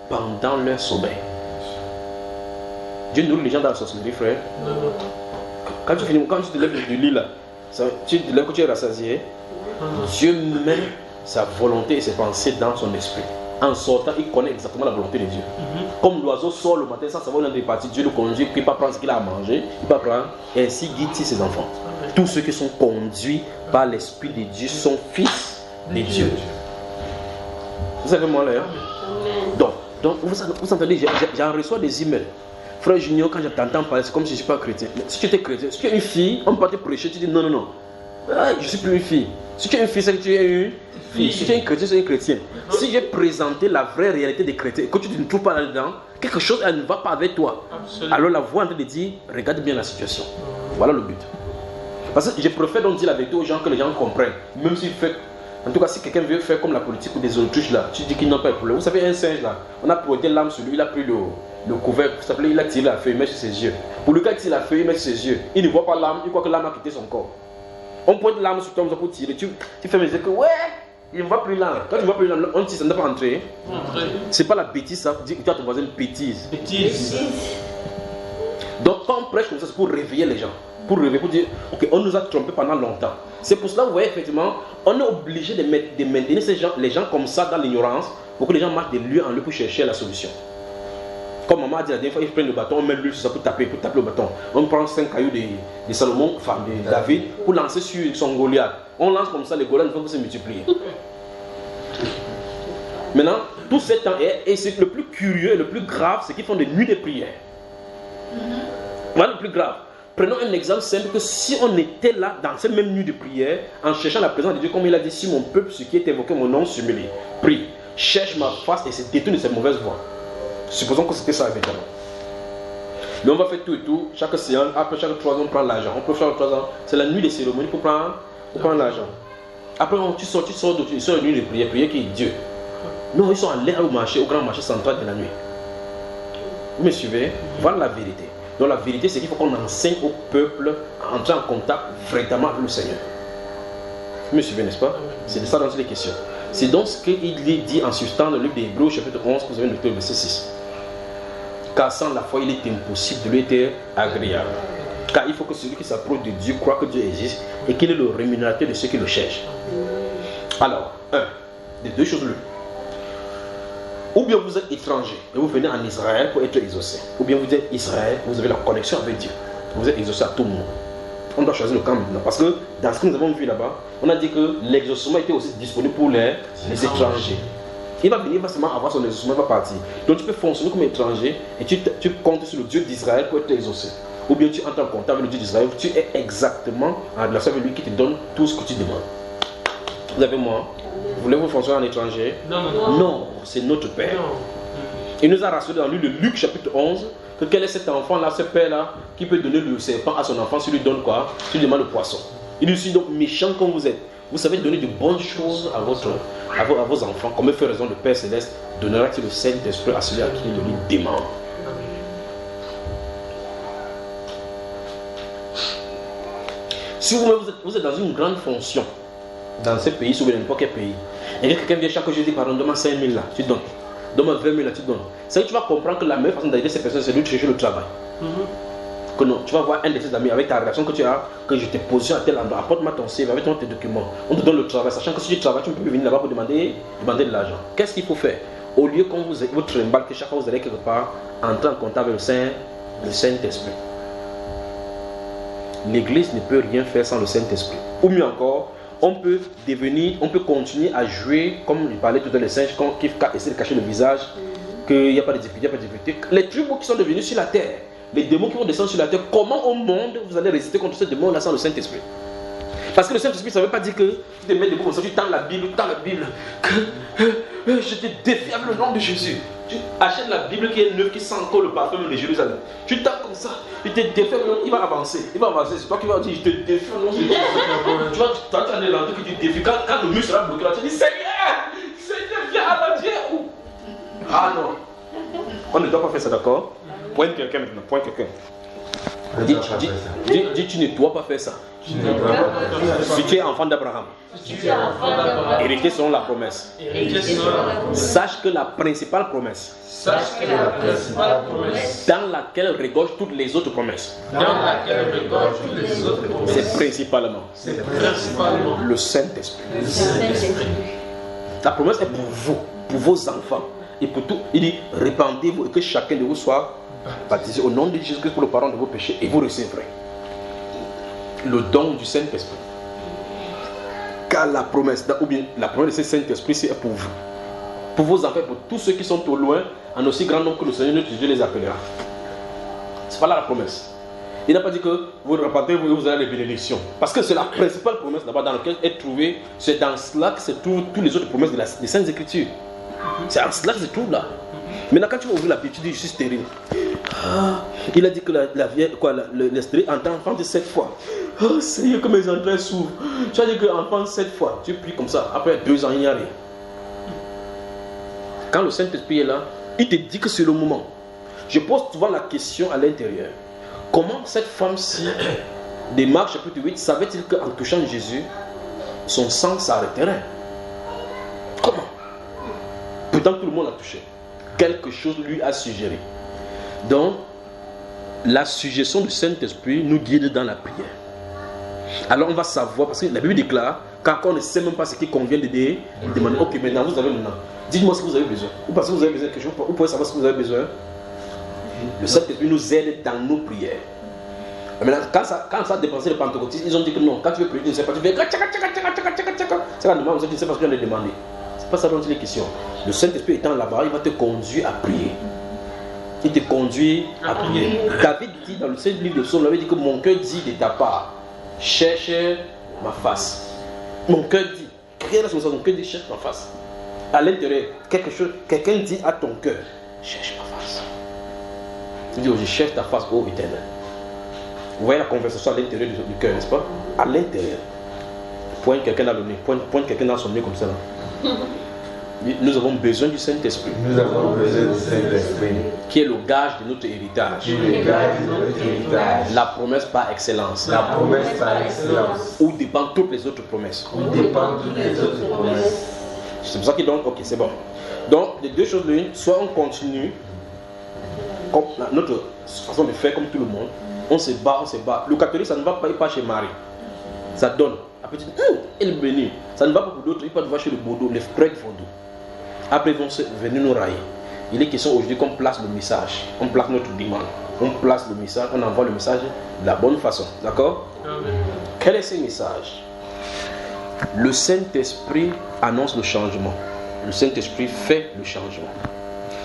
pendant leur sommeil. Dieu nourrit les gens dans la sorcellerie, frère. Quand tu te lèves du lit là, tu te lèves que tu es rassasié, Dieu met sa volonté et ses pensées dans son esprit. En sortant, il connaît exactement la volonté de Dieu. Comme l'oiseau sort le matin sans savoir où il est parti, Dieu le conduit, puis il ne va pas prendre ce qu'il a à manger, il va prendre, et ainsi guide-t-il ses enfants. Tous ceux qui sont conduits par l'Esprit de Dieu sont fils de Dieu. Vous savez moi là, hein? Donc vous entendez, j'en reçois des emails. Frère Junior, quand je t'entends parler, c'est comme si je ne suis pas chrétien. Mais si tu étais chrétien, si tu es une fille, on peut pas te prêcher, tu dis non. Ah, je ne suis plus une fille. Si tu es une fille, c'est que tu es une fille. Si tu es un chrétien, c'est un chrétien. Si j'ai présenté la vraie réalité des chrétiens et que tu ne trouves pas là-dedans, quelque chose elle ne va pas avec toi. Absolument. Alors la voix est en train de dire, regarde bien la situation. Voilà le but. Parce que je préfère donc dire la vérité aux gens que les gens comprennent. Même s'il fait... En tout cas, si quelqu'un veut faire comme la politique ou des autruches là, tu dis qu'il n'a pas de problème. Vous savez, un singe là, on a pointé l'âme sur lui, il a pris le couvercle, il a tiré la feuille, il met sur ses yeux. Pour lui, quand il tire la feuille, il met sur ses yeux. Il ne voit pas l'âme, il croit que l'âme a quitté son corps. On pointe l'âme sur toi pour tirer. Tu fais mes yeux que ouais, il ne voit plus l'âme. Quand tu ne vois plus l'âme, on tire, ça ne doit pas entrer. C'est pas la bêtise, ça. Dis à ton voisin bêtise. Donc quand on prêche comme ça, c'est pour réveiller les gens. Pour réveiller, pour dire, ok, on nous a trompés pendant longtemps. C'est pour cela, vous voyez, effectivement, on est obligé de maintenir les gens comme ça dans l'ignorance pour que les gens marchent de lieu en lieu pour chercher la solution. Comme maman a dit la dernière fois, ils prennent le bâton, on met l'huile sur ça pour taper le bâton. On prend 5 cailloux de Salomon, enfin de David, pour lancer sur son Goliath. On lance comme ça, les Goliaths ne font que se multiplier. Maintenant, tout ce temps, et c'est le plus curieux, le plus grave, c'est qu'ils font des nuits de prière. Voilà le plus grave. Prenons un exemple simple, que si on était là dans cette même nuit de prière, en cherchant la présence de Dieu, comme il a dit, si mon peuple, ce qui est évoqué, mon nom s'humilie, prie, cherche ma face et se détourne de cette mauvaise voie. Supposons que c'était ça évidemment. Mais on va faire tout et tout, chaque séance, après chaque 3 ans, on prend l'argent. On peut faire 3 ans, c'est la nuit des cérémonies pour prendre l'argent. Après, tu sors de nuit de prière, prière qui est Dieu. Non, ils sont allés au marché, au grand marché central de la nuit. Vous me suivez? Voilà la vérité. Donc la vérité, c'est qu'il faut qu'on enseigne au peuple à entrer en contact vraiment avec le Seigneur. Vous me suivez, n'est-ce pas? C'est de ça dans les questions. C'est donc ce qu'il est dit en substance dans le livre des Hébreux, chapitre 11, que vous avez noté le verset 6. Car sans la foi, il est impossible de lui être agréable. Car il faut que celui qui s'approche de Dieu croit que Dieu existe et qu'il est le rémunérateur de ceux qui le cherchent. Alors, des deux choses l'une. Ou bien vous êtes étranger et vous venez en Israël pour être exaucé. Ou bien vous êtes Israël, vous avez la connexion avec Dieu. Vous êtes exaucé à tout moment. On doit choisir le camp maintenant. Parce que dans ce que nous avons vu là-bas, on a dit que l'exaucement était aussi disponible pour les étrangers. Il va venir, il va seulement avoir son exaucement, il va partir. Donc tu peux fonctionner comme étranger et tu comptes sur le Dieu d'Israël pour être exaucé. Ou bien tu entres en contact avec le Dieu d'Israël, tu es exactement en relation avec lui qui te donne tout ce que tu demandes. Vous avez moi? Voulez-vous fonctionner en étranger? Non, c'est notre Père. Il nous a rassuré dans le livre de Luc chapitre 11 que quel est cet enfant-là, ce père-là, qui peut donner le serpent à son enfant s'il lui donne quoi? S'il lui demande le poisson. Il lui dit donc méchant comme vous êtes. Vous savez donner de bonnes choses à vos enfants. Comme fait raison le Père Céleste, donnera-t-il le Saint-Esprit à celui à qui il lui demande. Si vous êtes dans une grande fonction, dans ce pays, ou dans n'importe quel pays, et que quelqu'un vient chaque jour et dit, pardon, donne-moi 5 000 là, tu donnes. Donne-moi 20 000 là, tu donnes. C'est que tu vas comprendre que la meilleure façon d'aider ces personnes, c'est de chercher le travail. Que non, tu vas voir un de tes amis avec ta réaction que tu as, que je te positionne à tel endroit, apporte-moi ton CV avec tes documents. On te donne le travail, sachant que si tu travailles, tu ne peux plus venir là-bas pour demander de l'argent. Qu'est-ce qu'il faut faire? Au lieu qu'on vous trimballe, que chaque fois vous allez quelque part, entrer en contact avec le Saint-Esprit. L'Église ne peut rien faire sans le Saint-Esprit. Ou mieux encore, on peut continuer à jouer, comme il parlait tout à l'heure, les singes qui essaient de cacher le visage, qu'il n'y a pas de difficulté, Les tribus qui sont devenus sur la terre, les démons qui vont descendre sur la terre, comment au monde vous allez résister contre ces démons-là sans le Saint-Esprit? Parce que le Saint-Esprit, ça ne veut pas dire que tu te mets debout comme ça, tu tends la Bible, que je te défie avec le nom de Jésus. Tu achètes la Bible qui est neuve, qui sent encore le parfum de Jérusalem. Tu tends comme ça, il te défie, il va avancer. C'est toi qui vas dire, je te défie au nom de Jésus. Tu vois, tu as un élan que tu défies. Quand le mur sera bloqué là, tu dis, Seigneur, viens à la Dieu. Ah non. On ne doit pas faire ça, d'accord? Pointe quelqu'un maintenant, pointe quelqu'un. Dis, tu ne dois pas faire ça. Si tu es enfant d'Abraham, hérité selon la promesse, sache que la principale promesse, dans laquelle regorgent toutes les autres promesses, c'est principalement le Saint-Esprit. La promesse est pour vous, pour vos enfants et pour tout. Il dit, répandez-vous et que chacun de vous soit baptisé au nom de Jésus-Christ pour le pardon de vos péchés et vous recevrez le don du Saint-Esprit. Car la promesse, ou bien la promesse de ce Saint-Esprit, c'est pour vous, pour vos enfants, pour tous ceux qui sont au loin, en aussi grand nombre que le Seigneur notre Dieu les appellera. C'est pas là la promesse. Il n'a pas dit que vous repartez, vous avez les bénédictions. Parce que c'est la principale promesse d'abord dans laquelle est trouvée. C'est dans cela que se trouvent toutes les autres promesses des Saintes Écritures. C'est en cela que se trouve là. Maintenant, quand tu vas ouvrir la Bible, tu dis je suis stérile. Il a dit que le stérile entend 7 fois. Oh Seigneur, que mes entrailles s'ouvrent. Tu as dit que enfant 7 fois. Tu pries comme ça. Après 2 ans, il n'y a rien. Quand le Saint-Esprit est là, il te dit que c'est le moment. Je pose souvent la question à l'intérieur. Comment cette femme-ci, de Marc chapitre 8, savait-il qu'en touchant Jésus, son sang s'arrêterait? Comment? Pourtant tout le monde l'a touché. Quelque chose lui a suggéré. Donc, la suggestion du Saint-Esprit nous guide dans la prière. Alors on va savoir, parce que la Bible déclare, quand on ne sait même pas ce qui convient de demander, ok, maintenant vous avez le nom. Dites-moi ce que vous avez besoin. Ou parce que vous avez besoin de quelque chose, vous pouvez savoir ce que vous avez besoin. Le Saint-Esprit nous aide dans nos prières. Maintenant, quand ça a dépensé les pentecôtistes, ils ont dit que non, quand tu veux prier, tu ne sais pas, tu fais c'est quand demande, tu ne sais pas ce que tu viens de demander. pas ça dont il est question. Le Saint-Esprit étant là-bas, il va te conduire à prier. Il te conduit à prier. David dit dans le 5 livre de Psaume, il avait dit que mon cœur dit de ta part, cherche ma face. Mon cœur dit, rien dans mon cœur dit cherche ma face. À l'intérieur, quelqu'un dit à ton cœur, cherche ma face. Il dit, oh, je cherche ta face, ô Éternel. Vous voyez la conversation à l'intérieur du cœur, n'est-ce pas? À l'intérieur. Pointe quelqu'un dans le nez, pointe quelqu'un dans son nez comme ça. Là. Nous avons besoin du Saint-Esprit. Nous avons besoin du Saint-Esprit. Qui est le gage de notre héritage. Qui est le gage de notre héritage. La promesse par excellence. La promesse par excellence. Où dépendent toutes les autres promesses. Où dépendent toutes les autres promesses. C'est pour ça qu'il donne, ok, c'est bon. Donc, les deux choses l'une, soit on continue, comme notre façon de faire comme tout le monde, on se bat, on se bat. Le catholique, ça ne va pas chez Marie. Ça donne. Après, tu dis, elle est bénie. Ça ne va pas pour d'autres, il va devoir chez le Bodo, les frères du Fondou. Après, ils vont venir nous railler. Il est question aujourd'hui qu'on place le message, on place notre demande, on place le message, on envoie le message de la bonne façon. D'accord? Quel est ce message? Le Saint-Esprit annonce le changement. Le Saint-Esprit fait le changement.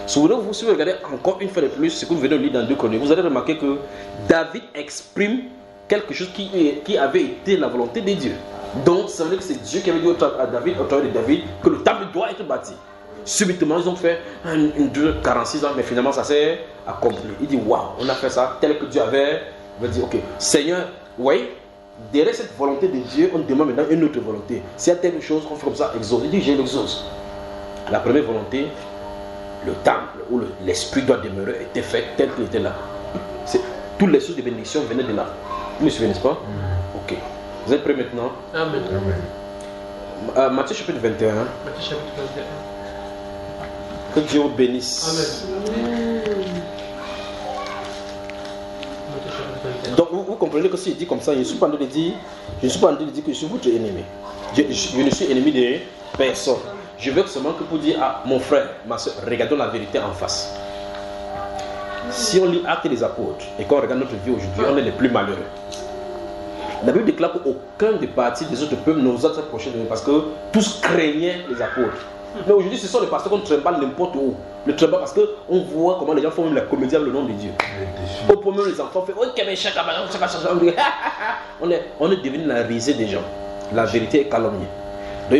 Si vous regardez encore une fois de plus ce que vous venez de lire dans 2 Chroniques, vous allez remarquer que David exprime quelque chose qui avait été la volonté de Dieu. Donc, ça veut dire que c'est Dieu qui avait dit à David, au travers de David, que le temple doit être bâti. Subitement, ils ont fait 46 ans, mais finalement, ça s'est accompli. Il dit, waouh, on a fait ça tel que Dieu avait. Il va dire, ok, Seigneur, oui, derrière cette volonté de Dieu, on demande maintenant une autre volonté. S'il y a telle chose qu'on fait comme ça, exauce. Il dit, j'ai l'exauce. La première volonté, le temple où l'esprit doit demeurer était fait tel qu'il était là. Toutes les sources de bénédiction venaient de là. Vous me suivez, n'est-ce pas? Ok. Vous êtes prêts maintenant? Amen. Matthieu chapitre 21. Matthieu chapitre 21. Que Dieu vous bénisse. Amen. Donc vous comprenez que si je dis comme ça, je ne suis pas en train de dire, que je suis votre ennemi. Je ne suis ennemi de personne. Je veux seulement que pour dire à mon frère, ma soeur, regardons la vérité en face. Si on lit Actes des Apôtres et qu'on regarde notre vie aujourd'hui, on est les plus malheureux. La Bible déclare qu'aucun des partis des autres peuples n'osa s'approcher de nous parce que tous craignaient les apôtres. Mais aujourd'hui, ce sont les pasteurs qu'on trimballe n'importe où. Le trimballe parce qu'on voit comment les gens font même la comédie avec le nom de Dieu. Au premier, les enfants font on est devenu la risée des gens. La vérité est calomniée. Donc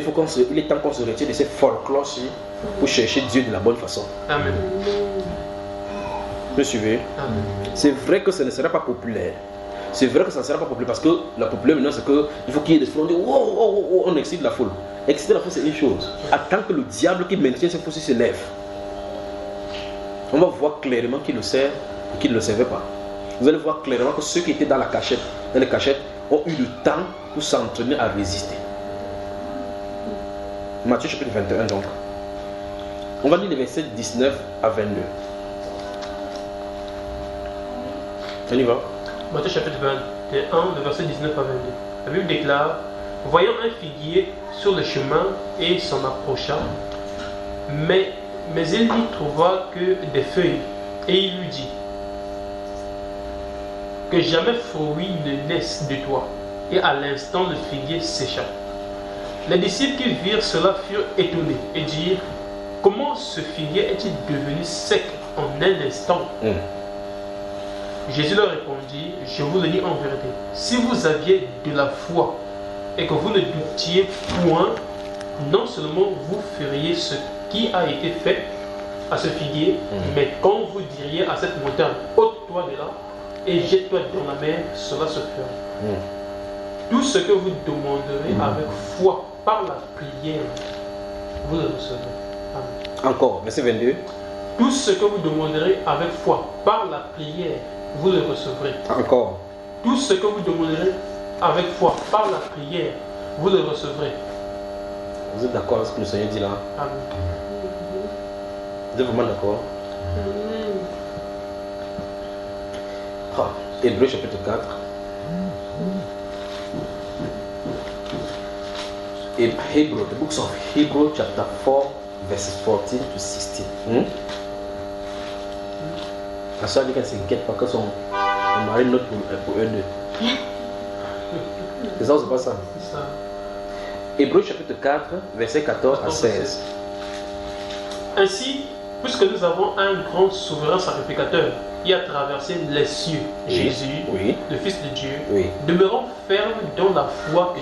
il est temps qu'on se retire de ces folklores pour chercher Dieu de la bonne façon. Amen. Vous me suivez? C'est vrai que ce ne sera pas populaire. C'est vrai que ça ne sera pas populaire parce que la populaire maintenant c'est qu'il faut qu'il y ait des foule. On dit on excite la foule. Exciter la foule c'est une chose. Attends que le diable qui maintient ces foules se lève. On va voir clairement qui le sert et qui ne le servait pas. Vous allez voir clairement que ceux qui étaient dans les cachettes ont eu le temps pour s'entraîner à résister. Matthieu chapitre 21 donc. On va lire les versets 19 à 22. On y va. Matthieu chapitre 21, le verset 19 à 22. La Bible déclare, voyant un figuier sur le chemin, et il s'en approcha, mais il n'y trouva que des feuilles, et il lui dit, que jamais fruit ne naisse de toi. Et à l'instant, le figuier sécha. Les disciples qui virent cela furent étonnés et dirent, comment ce figuier est-il devenu sec en un instant? Jésus leur répondit, je vous le dis en vérité, si vous aviez de la foi et que vous ne doutiez point, non seulement vous feriez ce qui a été fait à ce figuier, mais quand vous diriez à cette montagne, ôte-toi de là et jette-toi dans la mer, cela se fera. Tout ce que vous demanderez avec foi par la prière, vous le recevrez. Amen. Encore, verset 22. Tout ce que vous demanderez avec foi par la prière, vous le recevrez. Encore. Tout ce que vous demanderez avec foi par la prière, vous le recevrez. Vous êtes d'accord avec ce que le Seigneur dit là? Amen. Vous êtes vraiment d'accord? Hébreux chapitre 4. Hebrew, the books of Hebrew chapter 4 verses 14 to 16. La soeur dit qu'elle ne s'inquiète pas que son mari note pour eux deux. C'est ça ou c'est pas ça? C'est ça. Hébreux chapitre 4 verset 14 à 16. Ainsi, puisque nous avons un grand souverain sacrificateur qui a traversé les cieux, Oui. Jésus, Oui. le Fils de Dieu, Oui. demeurons fermes dans la foi que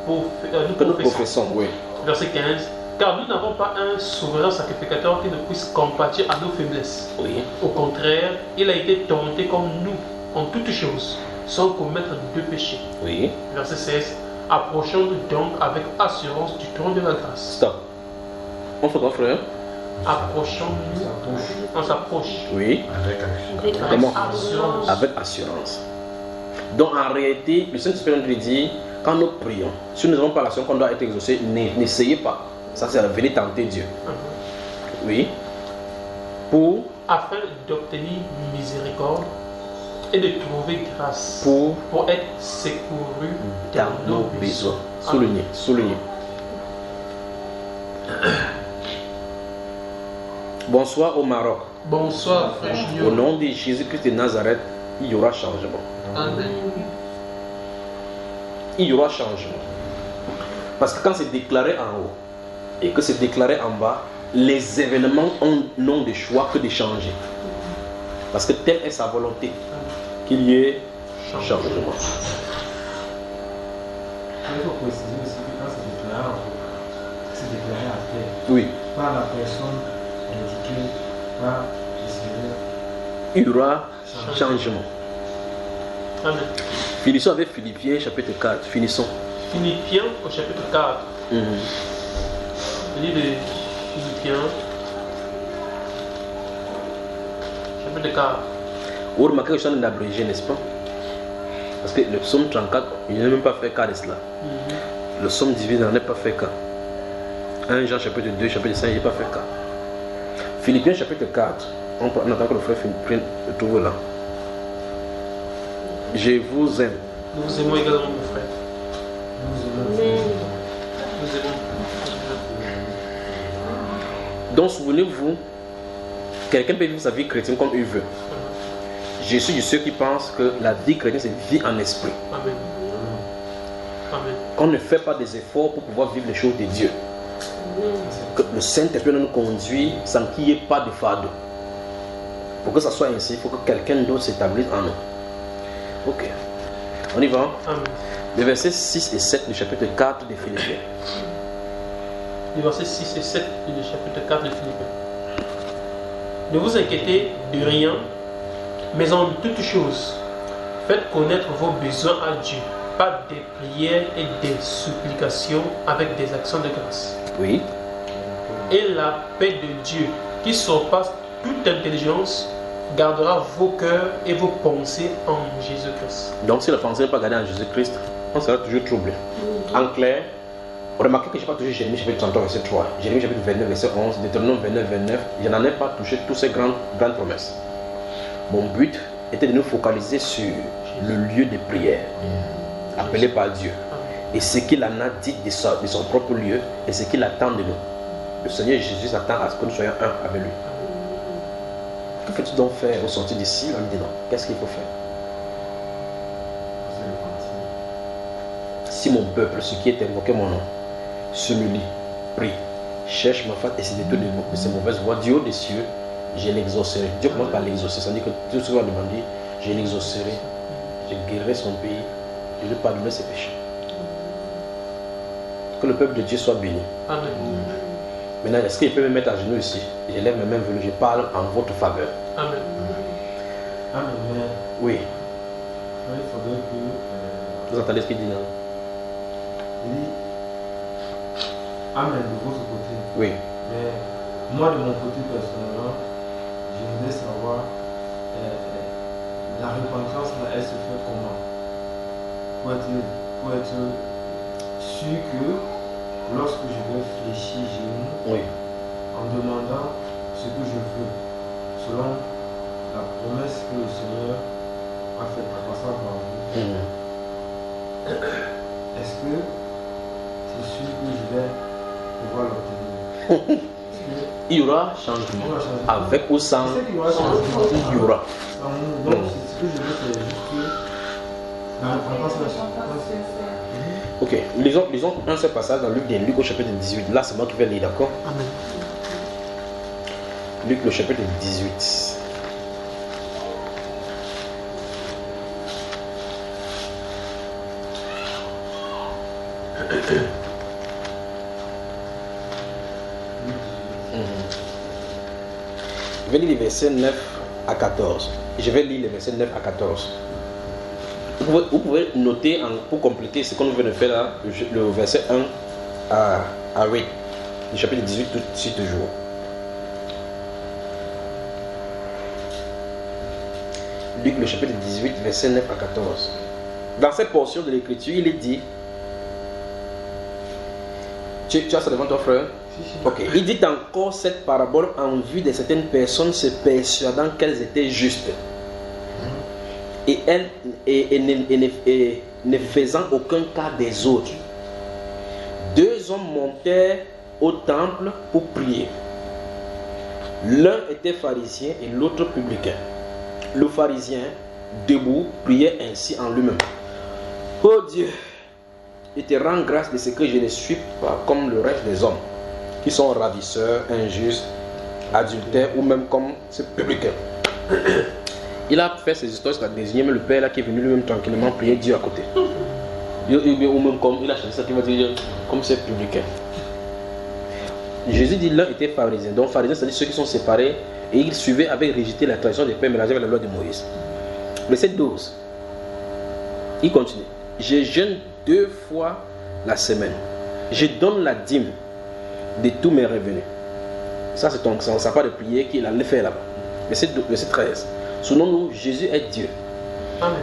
nous professons. Professons, oui. Verset 15. Car nous n'avons pas un souverain sacrificateur qui ne puisse compatir à nos faiblesses. Oui. Au contraire, il a été tenté comme nous en toutes choses, sans commettre de péché. Oui. Verset 16. Approchons-nous donc avec assurance du trône de la grâce. Stop. On fait quoi, frère? Approchons-nous, on s'approche Oui. Avec action. Avec Comment? assurance. Avec assurance. Donc en réalité, le Saint-Esprit nous dit, quand nous prions, si nous n'avons pas l'action qu'on doit être exaucé, n'essayez pas. Ça, c'est venir tenter Dieu. Oui. Pour afin d'obtenir miséricorde et de trouver grâce Pour être secouru dans nos besoins. Souligner, souligner. Bonsoir au Maroc. Bonsoir, frère Au Junior. nom de Jésus-Christ de Nazareth, il y aura changement. Amen. Il y aura changement. Parce que quand c'est déclaré en haut et que c'est déclaré en bas, les événements n'ont de choix que de changer. Parce que telle est sa volonté, qu'il y ait changement. Il faut préciser aussi que quand c'est déclaré en haut, c'est déclaré à terre. Oui, Par la personne indiquée par le Seigneur. il y aura changement. Amen. Finissons avec Philippiens chapitre 4. Finissons. Philippiens au chapitre 4. Mhm. Le livre de Philippiens, chapitre 4. Vous remarquez que je suis en abrégé, n'est-ce pas? Parce que le psaume 34, il n'a même pas fait cas de cela. Le psaume 18 n'en a pas fait cas. 1 Jean chapitre 2, chapitre 5, il n'a pas fait cas. Philippiens chapitre 4, on attend que le frère Philippe le trouve là. Je vous aime. Nous vous aimons également, mon frère. Amen. Nous aimons. Donc souvenez-vous, quelqu'un peut vivre sa vie chrétienne comme il veut. Je suis de ceux qui pensent que la vie chrétienne c'est vie en esprit. Amen. Amen. Qu'on ne fait pas des efforts pour pouvoir vivre les choses de Dieu. Que le Saint-Esprit nous conduit sans qu'il n'y ait pas de fardeau. Pour que ça soit ainsi, il faut que quelqu'un d'autre s'établisse en nous. Ok. On y va. Amen. Les versets 6 et 7 du chapitre 4 de Philippiens. Les versets 6 et 7 du chapitre 4 de Philippiens. Ne vous inquiétez de rien, mais en toutes choses, faites connaître vos besoins à Dieu, par des prières et des supplications avec des actions de grâce. Oui. Et la paix de Dieu, qui surpasse toute intelligence, gardera vos cœurs et vos pensées en Jésus-Christ. Donc si la pensée n'est pas gardée en Jésus-Christ, on sera toujours troublé. En clair, remarquez que je n'ai pas touché Jérémie chapitre 33 verset 3, Jérémie chapitre 29 verset 11, Deutéronome 29 29, je n'en ai pas touché toutes ces grandes promesses. Mon but était de nous focaliser sur le lieu de prière, appelé par Dieu, et ce qu'il en a dit de son propre lieu, et ce qu'il attend de nous. Le Seigneur Jésus attend à ce que nous soyons un avec lui. Que fais-tu donc faire au sortir d'ici? On dit non. Qu'est-ce qu'il faut faire? Si mon peuple, ce qui est invoqué mon nom, se m'unie, prie, cherche ma face et se détourne de ses mauvaises voies, du haut des cieux, je l'exaucerai. Dieu commence par l'exaucer. Ça veut dire que tout ce qu'on va demander, je l'exaucerai, je guérirai son pays, je lui pardonnerai ses péchés. Que le peuple de Dieu soit béni. Amen. Maintenant, est-ce qu'il peut me mettre à genoux ici? Je lève mes mains venues, je parle en votre faveur. Amen. Amen. Oui. Il faudrait que. Vous entendez ce qu'il dit là? Il dit Amen de votre côté. Oui. Mais moi, de mon côté personnellement, je voudrais savoir la repentance là, elle se fait comment? Pour être sûr que lorsque je vais fléchir genoux, Oui. en demandant ce que je veux, selon la promesse que le Seigneur a faite en passant par vous, est-ce que c'est sûr que je vais pouvoir l'obtenir? Il y aura changement. Avec ou sans, C'est qu'il y aura changement. il y aura. Donc, ce que je veux, c'est juste que la repentance là, Ok, lisons un seul passage dans le livre des Luc au chapitre 18. Là, c'est moi qui vais lire, d'accord? Amen. Luc le chapitre 18. Je vais lire les versets 9 à 14. Je vais lire les versets 9 à 14. Vous pouvez noter pour compléter ce qu'on vient de faire là, le verset 1 à 8. Le chapitre 18 tout de suite toujours. Luc le chapitre 18, verset 9 à 14. Dans cette portion de l'écriture, il est dit. Tu as ça devant ton frère? Si. Ok. Il dit encore cette parabole en vue de certaines personnes se persuadant qu'elles étaient justes et ne faisant aucun cas des autres. Deux hommes montèrent au temple pour prier. L'un était pharisien et l'autre publicain. Le pharisien, debout, priait ainsi en lui-même. Oh Dieu, je te rends grâce de ce que je ne suis pas comme le reste des hommes, qui sont ravisseurs, injustes, adultères ou même comme ce publicain. Il a fait ces histoires, il a désigné le père là qui est venu lui-même tranquillement prier Dieu à côté. Ou même comme il a changé ça, il va dire comme ce publicain. Jésus dit l'un était pharisien. Donc pharisien, c'est-à-dire ceux qui sont séparés et ils suivaient, avaient rejeté la tradition des pères mélangée avec la loi de Moïse. Verset 12. Il continue. Je jeûne 2 fois la semaine. Je donne la dîme de tous mes revenus. Ça, c'est ça part de prière qu'il allait faire là-bas. Verset 13. Selon nous, Jésus est Dieu. Amen.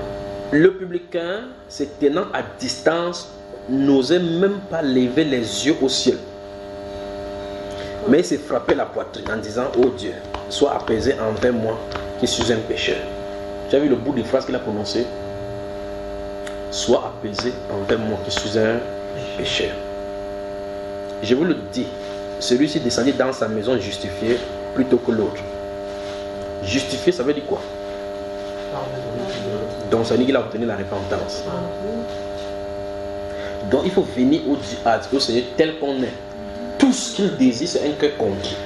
Le publicain, se tenant à distance, n'osait même pas lever les yeux au ciel. Mais il s'est frappé la poitrine en disant: oh Dieu, sois apaisé envers moi qui suis un pécheur. Tu as vu le bout des phrases qu'il a prononcé? Sois apaisé envers moi qui suis un pécheur. Je vous le dis, celui-ci descendit dans sa maison justifié plutôt que l'autre. Justifié, ça veut dire quoi? Donc ça veut dire qu'il a obtenu la repentance. Donc il faut venir au Seigneur tel qu'on est. Tout ce qu'il désire, c'est un cœur conquis.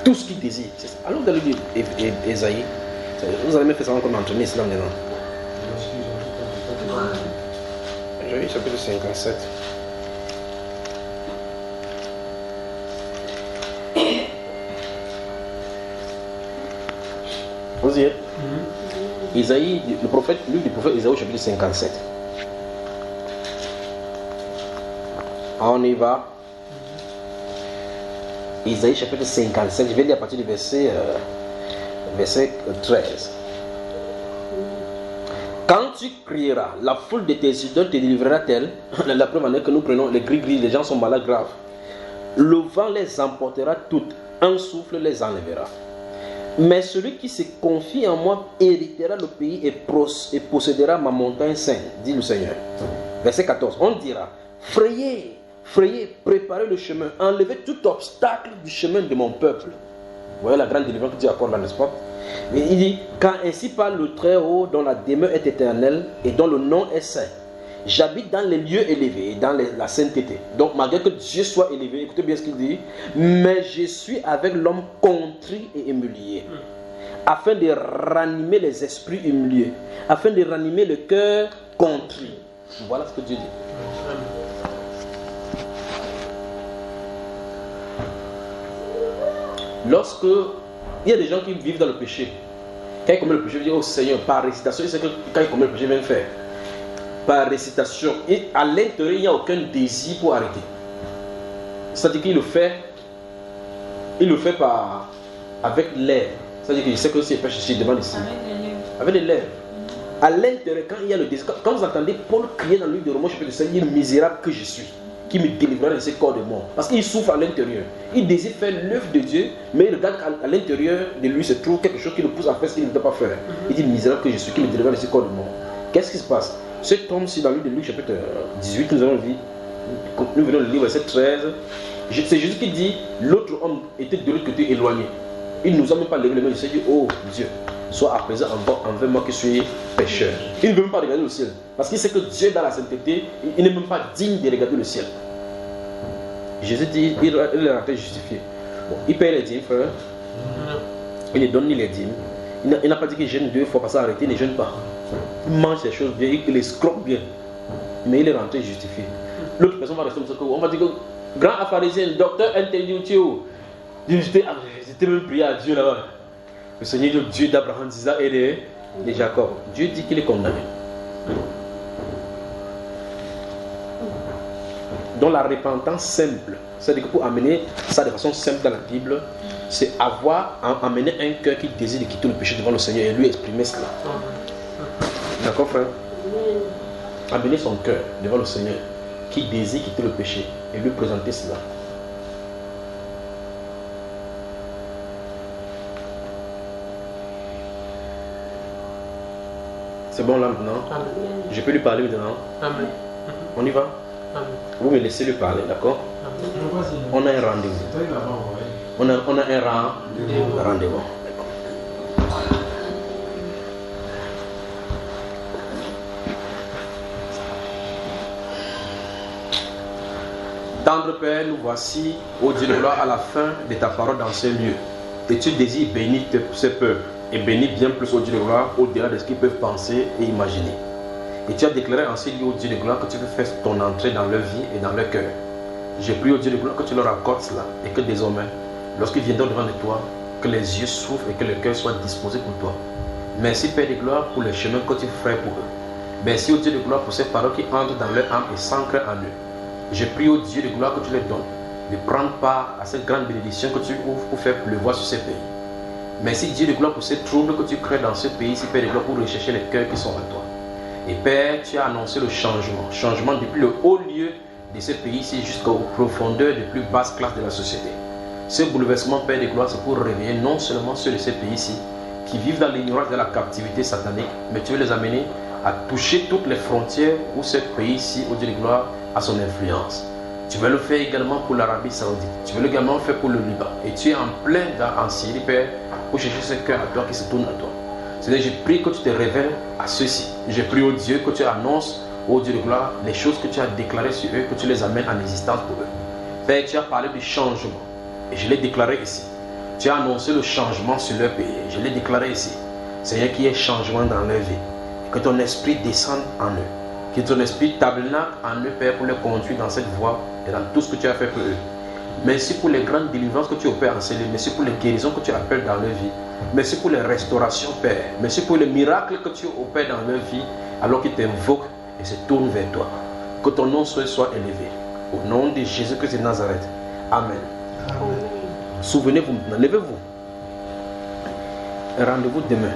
Tout ce qu'il désire, c'est ça. Alors dans le livre d'Ésaïe, vous avez même fait ça comme entraîner cela maintenant. J'ai vu chapitre 57. Vous y êtes? Isaïe, le prophète, lui, le prophète Isaïe, chapitre 57. On y va. Isaïe, chapitre 57. Je vais lire à partir du verset 13. Quand tu crieras, la foule de tes idoles te délivrera-t-elle? La preuve en est que nous prenons les gris-gris, les gens sont malades graves. Le vent les emportera toutes, un souffle les enlèvera. Mais celui qui se confie en moi héritera le pays et possédera ma montagne sainte, dit le Seigneur. Verset 14. On dira: frayez, frayez, préparez le chemin, enlevez tout obstacle du chemin de mon peuple. Vous voyez la grande délivrance que Dieu accorde là, n'est-ce pas? Mais il dit: car ainsi parle le Très-Haut, dont la demeure est éternelle et dont le nom est saint. J'habite dans les lieux élevés et dans la sainteté. Donc malgré que Dieu soit élevé, écoutez bien ce qu'il dit: mais je suis avec l'homme contrit et humilié, afin de ranimer les esprits humiliés, afin de ranimer le cœur contrit. Voilà ce que Dieu dit. Lorsque il y a des gens qui vivent dans le péché, quand ils commettent le péché, ils disent: oh Seigneur, par récitation, c'est que quand ils commettent le péché, ils viennent faire. Par récitation, et à l'intérieur, il n'y a aucun désir pour arrêter. C'est-à-dire qu'il le fait avec l'air. C'est-à-dire qu'il sait que si il pêche ici, il demande ici. Avec les lèvres. À l'intérieur, quand il y a le désir, quand vous entendez Paul crier dans le livre de Romains, chapitre 5, il est misérable que je suis, qui me délivrera de ce corps de mort. Parce qu'il souffre à l'intérieur. Il désire faire l'œuvre de Dieu, mais il regarde qu'à l'intérieur de lui se trouve quelque chose qui le pousse à faire ce qu'il ne doit pas faire. Il dit: misérable que je suis, qui me délivrera de ce corps de mort. Qu'est-ce qui se passe? Cet homme-ci, dans le livre de Luc, chapitre 18, nous avons vu, nous venons de lire verset 13. C'est Jésus qui dit: l'autre homme était de l'autre côté éloigné. Il ne nous a même pas levé les mains. Il s'est dit: oh Dieu, sois apaisé envers moi qui suis pécheur. Il ne veut même pas regarder le ciel. Parce qu'il sait que Dieu, dans la sainteté, il n'est même pas digne de regarder le ciel. Jésus dit: il est rentré justifié. Bon, il paye les dîmes, frère. Il ne donne ni les dîmes. Il n'a pas dit qu'il jeûne 2 fois parce qu'il a arrêté, il ne jeûne pas. Il mange les choses bien, il escroque bien. Mais il est rentré justifié. L'autre personne va rester comme ça. On va dire que grand pharisien, docteur intellectuel, j'étais même prié à Dieu là-bas. Le Seigneur Dieu d'Abraham, d'Isaac et de Jacob. Dieu dit qu'il est condamné. Donc la repentance simple, c'est-à-dire que pour amener ça de façon simple dans la Bible, c'est amener un cœur qui désire de quitter le péché devant le Seigneur et lui exprimer cela. D'accord, frère? Amener son cœur devant le Seigneur qui désire quitter le péché et lui présenter cela. C'est bon là maintenant? Amen. Je peux lui parler maintenant? Amen. On y va? Amen. Vous me laissez lui parler, d'accord? On a un rendez-vous. On a un rendez-vous. Tendre Père, nous voici, ô Dieu de gloire, à la fin de ta parole dans ce lieu. Et tu désires bénir ce peuple et bénir bien plus, ô Dieu de gloire, au-delà de ce qu'ils peuvent penser et imaginer. Et tu as déclaré en ce lieu, ô Dieu de gloire, que tu veux faire ton entrée dans leur vie et dans leur cœur. Je prie, ô Dieu de gloire, que tu leur accordes cela et que désormais, lorsqu'ils viendront devant toi, que les yeux s'ouvrent et que le cœur soit disposé pour toi. Merci, Père de gloire, pour le chemin que tu ferais pour eux. Merci, ô Dieu de gloire, pour ces paroles qui entrent dans leur âme et s'ancrent en eux. Je prie au Dieu de gloire que tu les donnes, de prendre part à cette grande bénédiction que tu ouvres pour faire pleuvoir sur ces pays. Merci Dieu de gloire pour ces troubles que tu crées dans ce pays, Père de gloire, pour rechercher les cœurs qui sont en toi. Et Père, tu as annoncé le changement depuis le haut lieu de ce pays-ci jusqu'aux profondeurs des plus basses classes de la société. Ce bouleversement, Père de gloire, c'est pour réveiller non seulement ceux de ce pays-ci qui vivent dans l'ignorance de la captivité satanique, mais tu veux les amener à toucher toutes les frontières où ce pays-ci, au Dieu de gloire, a son influence. Tu veux le faire également pour l'Arabie Saoudite. Tu veux également le faire pour le Liban. Et tu es en plein en Syrie, Père, pour chercher ce cœur à toi qui se tourne à toi. C'est-à-dire, je prie que tu te révèles à ceux-ci. Je prie au Dieu que tu annonces, au Dieu de gloire, les choses que tu as déclarées sur eux, que tu les amènes en existence pour eux. Père, tu as parlé du changement. Et je l'ai déclaré ici. Tu as annoncé le changement sur leur pays. Je l'ai déclaré ici. Seigneur, qu'il y ait changement dans leur vie. Que ton esprit descende en eux. Que ton esprit tabernacle en eux, Père, pour les conduire dans cette voie et dans tout ce que tu as fait pour eux. Merci pour les grandes délivrances que tu opères en ces lieux. Merci pour les guérisons que tu appelles dans leur vie. Merci pour les restaurations, Père. Merci pour les miracles que tu opères dans leur vie alors qu'ils t'invoquent et se tournent vers toi. Que ton nom soit élevé. Au nom de Jésus-Christ de Nazareth. Amen. Amen. Souvenez-vous maintenant, levez-vous. Rendez-vous demain.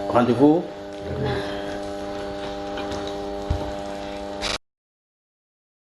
Rendez-vous